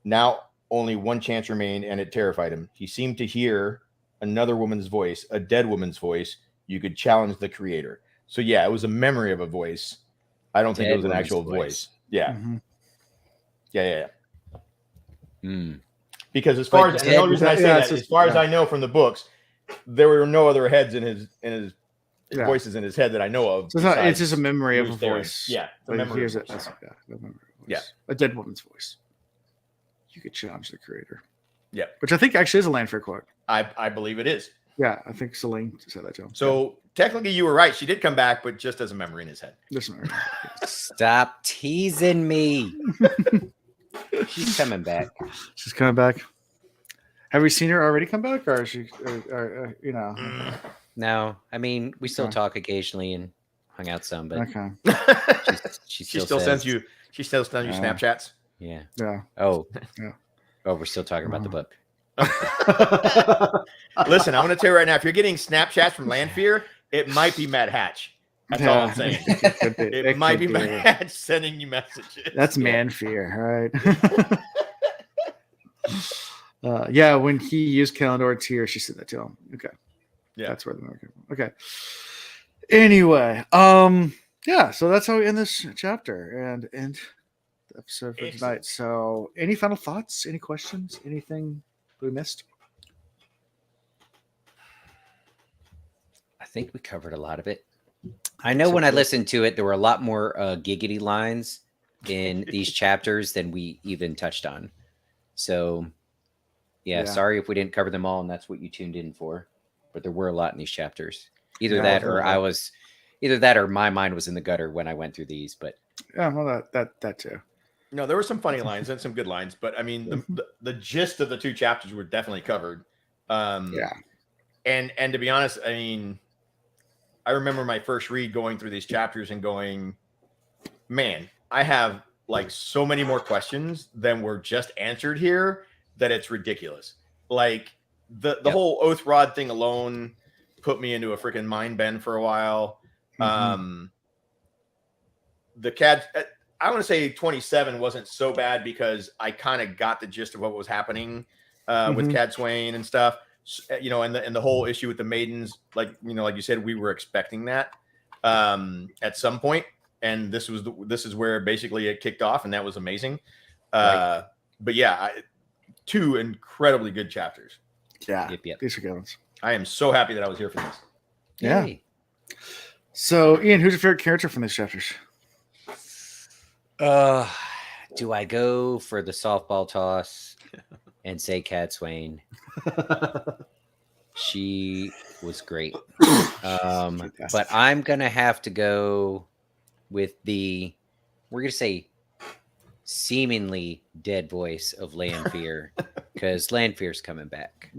Now only one chance remained, and it terrified him. He seemed to hear another woman's voice, a dead woman's voice. You could challenge the creator. So yeah, it was a memory of a voice. I don't think it was an actual voice. Yeah. Mm-hmm. Yeah. Mm. Because as far as the only reason I say that, as I know from the books, there were no other heads in his voices in his head that I know of. So it's just a memory of a voice. Yeah. The memory hears it. Yeah. A dead woman's voice. You could challenge the creator. Yeah. Which I think actually is a Lanfear quote. I believe it is. Yeah, I think Celine said that to him. So technically you were right. She did come back, but just as a memory in his head. Stop teasing me. She's coming back. She's coming back. Have we seen her already come back, or is she? You know? No, I mean we still talk occasionally and hung out some, but okay. She still says, sends you. She still sends you Snapchats. Yeah. Yeah. Oh. Yeah. Oh, we're still talking about the book. Listen, I'm going to tell you right now. If you're getting Snapchats from Lanfear, it might be Matt Hatch. That's all I'm saying. It might be Matt Hatch sending you messages. That's man fear, right? Yeah, when he used Kalendor Tier, she said that to him. Okay. Yeah. That's where the market. Okay. Anyway, yeah, so that's how we end this chapter and end the episode for tonight. So any final thoughts? Any questions? Anything we missed? I think we covered a lot of it. I know when I listened to it, there were a lot more giggity lines in these chapters than we even touched on. So, yeah, sorry if we didn't cover them all, and that's what you tuned in for. But there were a lot in these chapters. Either that or my mind was in the gutter when I went through these. But yeah, well, that too. No, there were some funny lines and some good lines, but I mean, the gist of the two chapters were definitely covered. Yeah. And to be honest, I mean, I remember my first read going through these chapters and going, man, I have like so many more questions than were just answered here that it's ridiculous. Like the whole Oath Rod thing alone put me into a freaking mind bend for a while. The CAD, I want to say 27 wasn't so bad because I kind of got the gist of what was happening with Cadsuane and stuff. You know, and the whole issue with the maidens, like, you know, like you said, we were expecting that at some point, and this is where basically it kicked off, and that was amazing. Right. But yeah, 2 incredibly good chapters. Yeah, yep. These are good ones. I am so happy that I was here for this. Yeah. Yay. So, Ian, who's your favorite character from these chapters? Do I go for the softball toss and say Cadsuane? She was great. But I'm gonna have to go with we're gonna say seemingly dead voice of Lanfear, because Lanfear's coming back.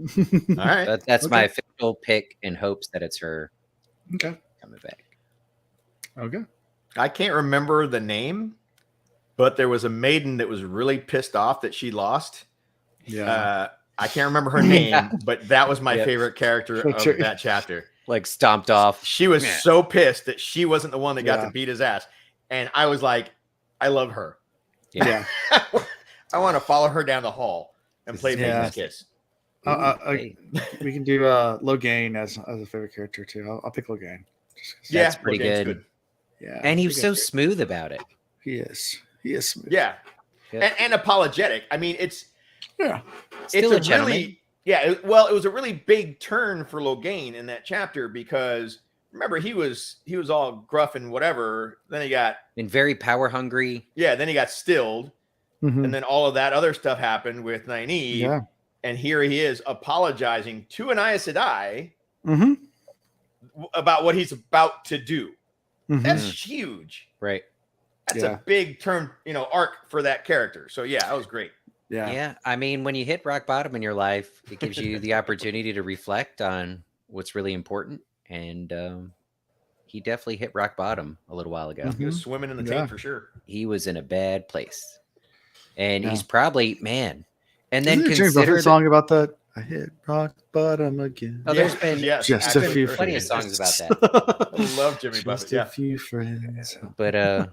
All right. That's my official pick in hopes that it's her coming back. Okay. I can't remember the name, but there was a maiden that was really pissed off that she lost. Yeah. I can't remember her name, but that was my favorite character of that chapter. Like stomped off. She was so pissed that she wasn't the one that got to beat his ass. And I was like, I love her. Yeah. I want to follow her down the hall and play Maiden's Kiss. We can do Logain as a favorite character too. I'll pick Logain. That's pretty Logain's good. Yeah. And he was so smooth about it. He is smooth. Yeah. And apologetic. I mean, it's still a gentleman. Really, it was a really big turn for Logain in that chapter because remember he was all gruff and whatever. Then he got very power hungry. Yeah, then he got stilled, and then all of that other stuff happened with Nynaeve. Yeah, and here he is apologizing to an Aes Sedai about what he's about to do. That's huge, right? That's a big turn, arc for that character. So yeah, that was great. Yeah. I mean, when you hit rock bottom in your life, it gives you the opportunity to reflect on what's really important. And he definitely hit rock bottom a little while ago. He was swimming in the tank for sure. He was in a bad place. And he's probably, man. And then consider the song about that. I hit rock bottom again. Oh, there's been just a few plenty of songs about that. I love Jimmy Buffett. Just a few friends. But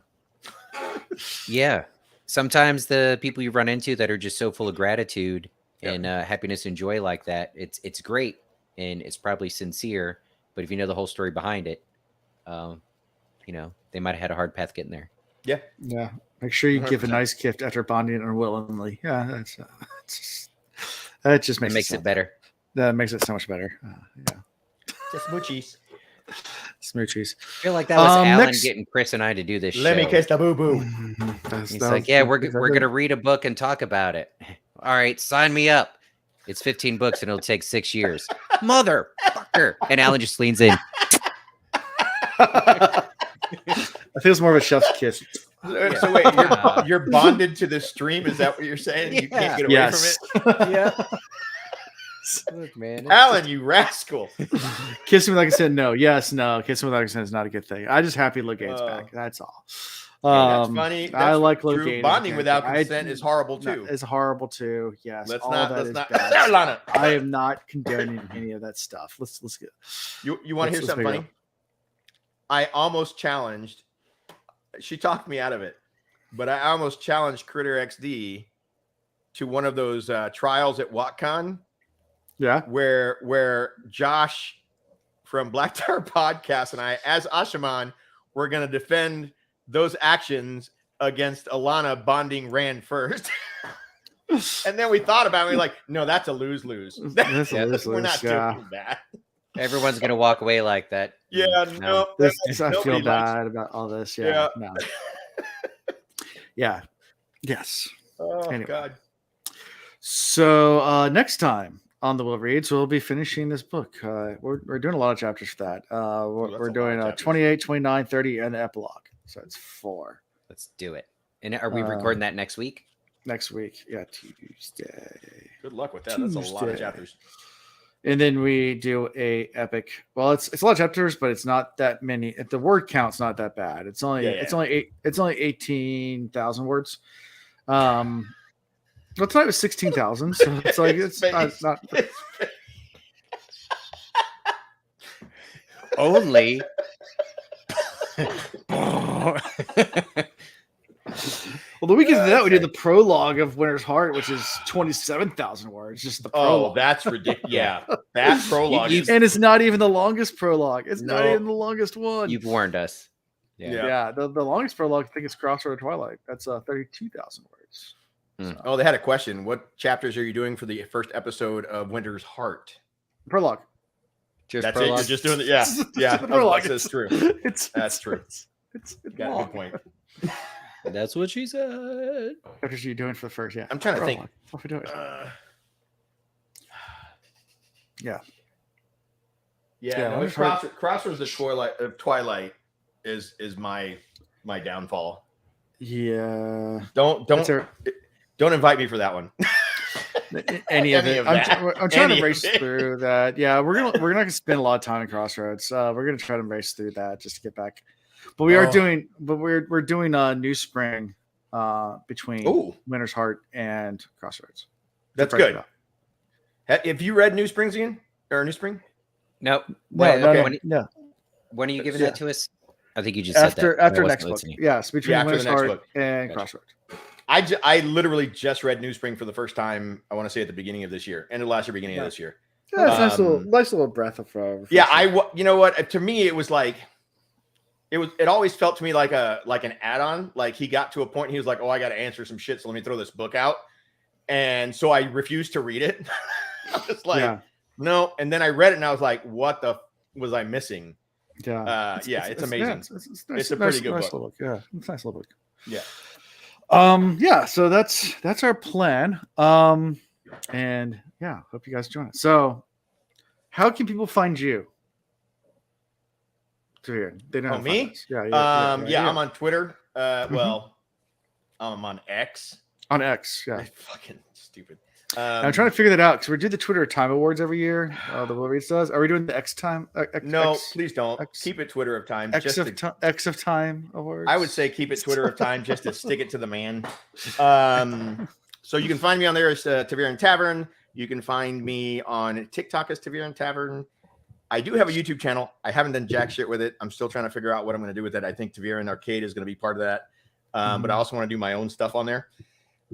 sometimes the people you run into that are just so full of gratitude and happiness and joy like that, it's great and it's probably sincere. But if you know the whole story behind it, they might have had a hard path getting there. Yeah. Yeah. Make sure you 100%. Give a nice gift after bonding unwillingly. Yeah. That just makes it better. That makes it so much better. Just smoochies. Smoochies. I feel like that was Alan getting Chris and I to do this Let show. me kiss the boo-boo. He's like, we're going to read a book and talk about it. All right, sign me up. It's 15 books and it'll take 6 years. Motherfucker. And Alan just leans in. I think it's more of a chef's kiss. So wait, you're bonded to the stream? Is that what you're saying? You can't get away from it? Yeah. Look, man. Alan, you rascal. Kiss me like I said no. Yes, no. Kiss me like I said is not a good thing. I'm just happy Logain's back. That's all. That's funny. I like Logain. Bonding without consent is horrible too. It's horrible too. Yes. Let's bad. Lana. I am not condoning any of that stuff. Let's get. You want to hear something funny? I almost challenged. She talked me out of it, but I almost challenged Critter XD to one of those trials at WatCon. Yeah, where Josh from Black Tower Podcast and I, as Ashaman, we're going to defend those actions against Alana bonding Rand first. And then we thought about it. We're like, no, that's a lose-lose. We're not doing that. Everyone's going to walk away like that. Yeah, no. I feel bad about all this. Yeah. No. Yeah. Yes. Oh, anyway. God. So next time on the Will Reads, we'll be finishing this book. We're doing a lot of chapters for that. We're doing 28, 29, 30, and the epilogue. So it's 4. Let's do it. And are we recording that next week? Next week. Yeah, Tuesday. Good luck with that. Tuesday. That's a lot of chapters. And then we do a epic. Well, it's a lot of chapters, but it's not that many. If the word count's not that bad. It's only it's only 18,000 words. Well, tonight was 16,000, so it's like it's not Only. Well, the weekend of that, we did the prologue of Winter's Heart, which is 27,000 words. Just the prologue. Oh, that's ridiculous. Yeah, that prologue. And it's not even the longest prologue. It's not even the longest one. You've warned us. Yeah. The longest prologue, I think, is Crossroad of Twilight. That's 32,000 words. So. Oh, they had a question. What chapters are you doing for the first episode of Winter's Heart? Prologue. That's prologue. It. You're just doing it. Yeah, yeah. Prologue. That's true. That's true. It's got a good point. That's what she said. What are you doing for the first? Yeah, I'm trying to think. What are we doing? Yeah. No, Crossroads of Twilight is my downfall. Yeah. Don't invite me for that one. Any of it. I'm trying to race through that. Yeah, we're not gonna spend a lot of time in Crossroads. We're gonna try to race through that just to get back. But we're doing New Spring between Winter's Heart and Crossroads. That's good. Have you read New Springs again? Or New Spring? Nope. No. When are you giving that to us? I think you just said that. After next book. Yes, between Winter's Heart and Crossroads. I literally just read New Spring for the first time, I want to say at the beginning of this year. End of last year, beginning of this year. Yeah, it's nice little breath of you know what? To me, it was like it always felt to me like an add-on. Like he got to a point, he was like, "Oh, I got to answer some shit, so let me throw this book out." And so I refused to read it. I was like, no. And then I read it, and I was like, "What the was I missing?" Yeah, it's amazing. It's a pretty good book. Yeah, it's a nice little book. Yeah. So that's our plan. And yeah, hope you guys join us. So, how can people find you? They don't me? Yeah, I'm on Twitter. Well, I'm on X. On X, yeah. Fucking stupid. I'm trying to figure that out because we do the Twitter Time Awards every year. The Wolverines does. Are we doing the X Time? No, please don't. Keep it Twitter of Time. X of Time Awards. I would say keep it Twitter of Time just to stick it to the man. So you can find me on there as Taviran Tavern. You can find me on TikTok as Taviran Tavern. I do have a YouTube channel. I haven't done jack shit with it. I'm still trying to figure out what I'm going to do with it. I think Taviran Arcade is going to be part of that. But I also want to do my own stuff on there.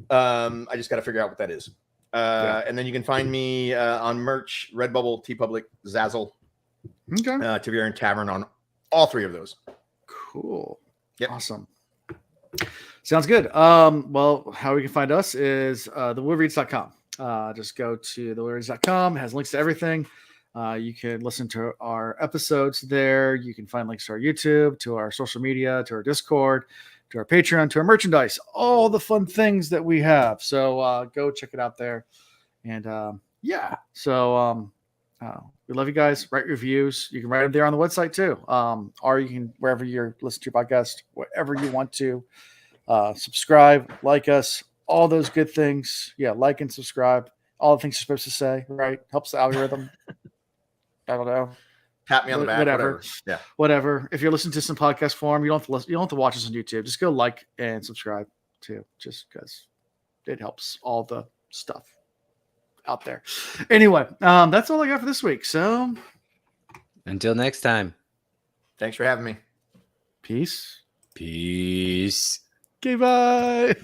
I just got to figure out what that is. And then you can find me on merch, Redbubble, TeePublic, Zazzle, Taviran Tavern on all three of those. Cool. Yep. Awesome. Sounds good. Well, how we can find us is thewoodreads.com. Just go to thewoodreads.com. It has links to everything. You can listen to our episodes there. You can find links to our YouTube, to our social media, to our Discord, to our Patreon, to our merchandise, all the fun things that we have. So go check it out there. And we love you guys. Write reviews. You can write them there on the website too. Or you can, wherever you're listening to your podcast, whatever you want to. Subscribe, like us, all those good things. Yeah, like and subscribe. All the things you're supposed to say, right? Helps the algorithm. I don't know. Pat me on the back. Whatever. Yeah. Whatever. If you're listening to some podcast form, you don't have to watch us on YouTube. Just go like and subscribe too, just because it helps all the stuff out there. Anyway, that's all I got for this week. So until next time. Thanks for having me. Peace. Peace. Okay, bye.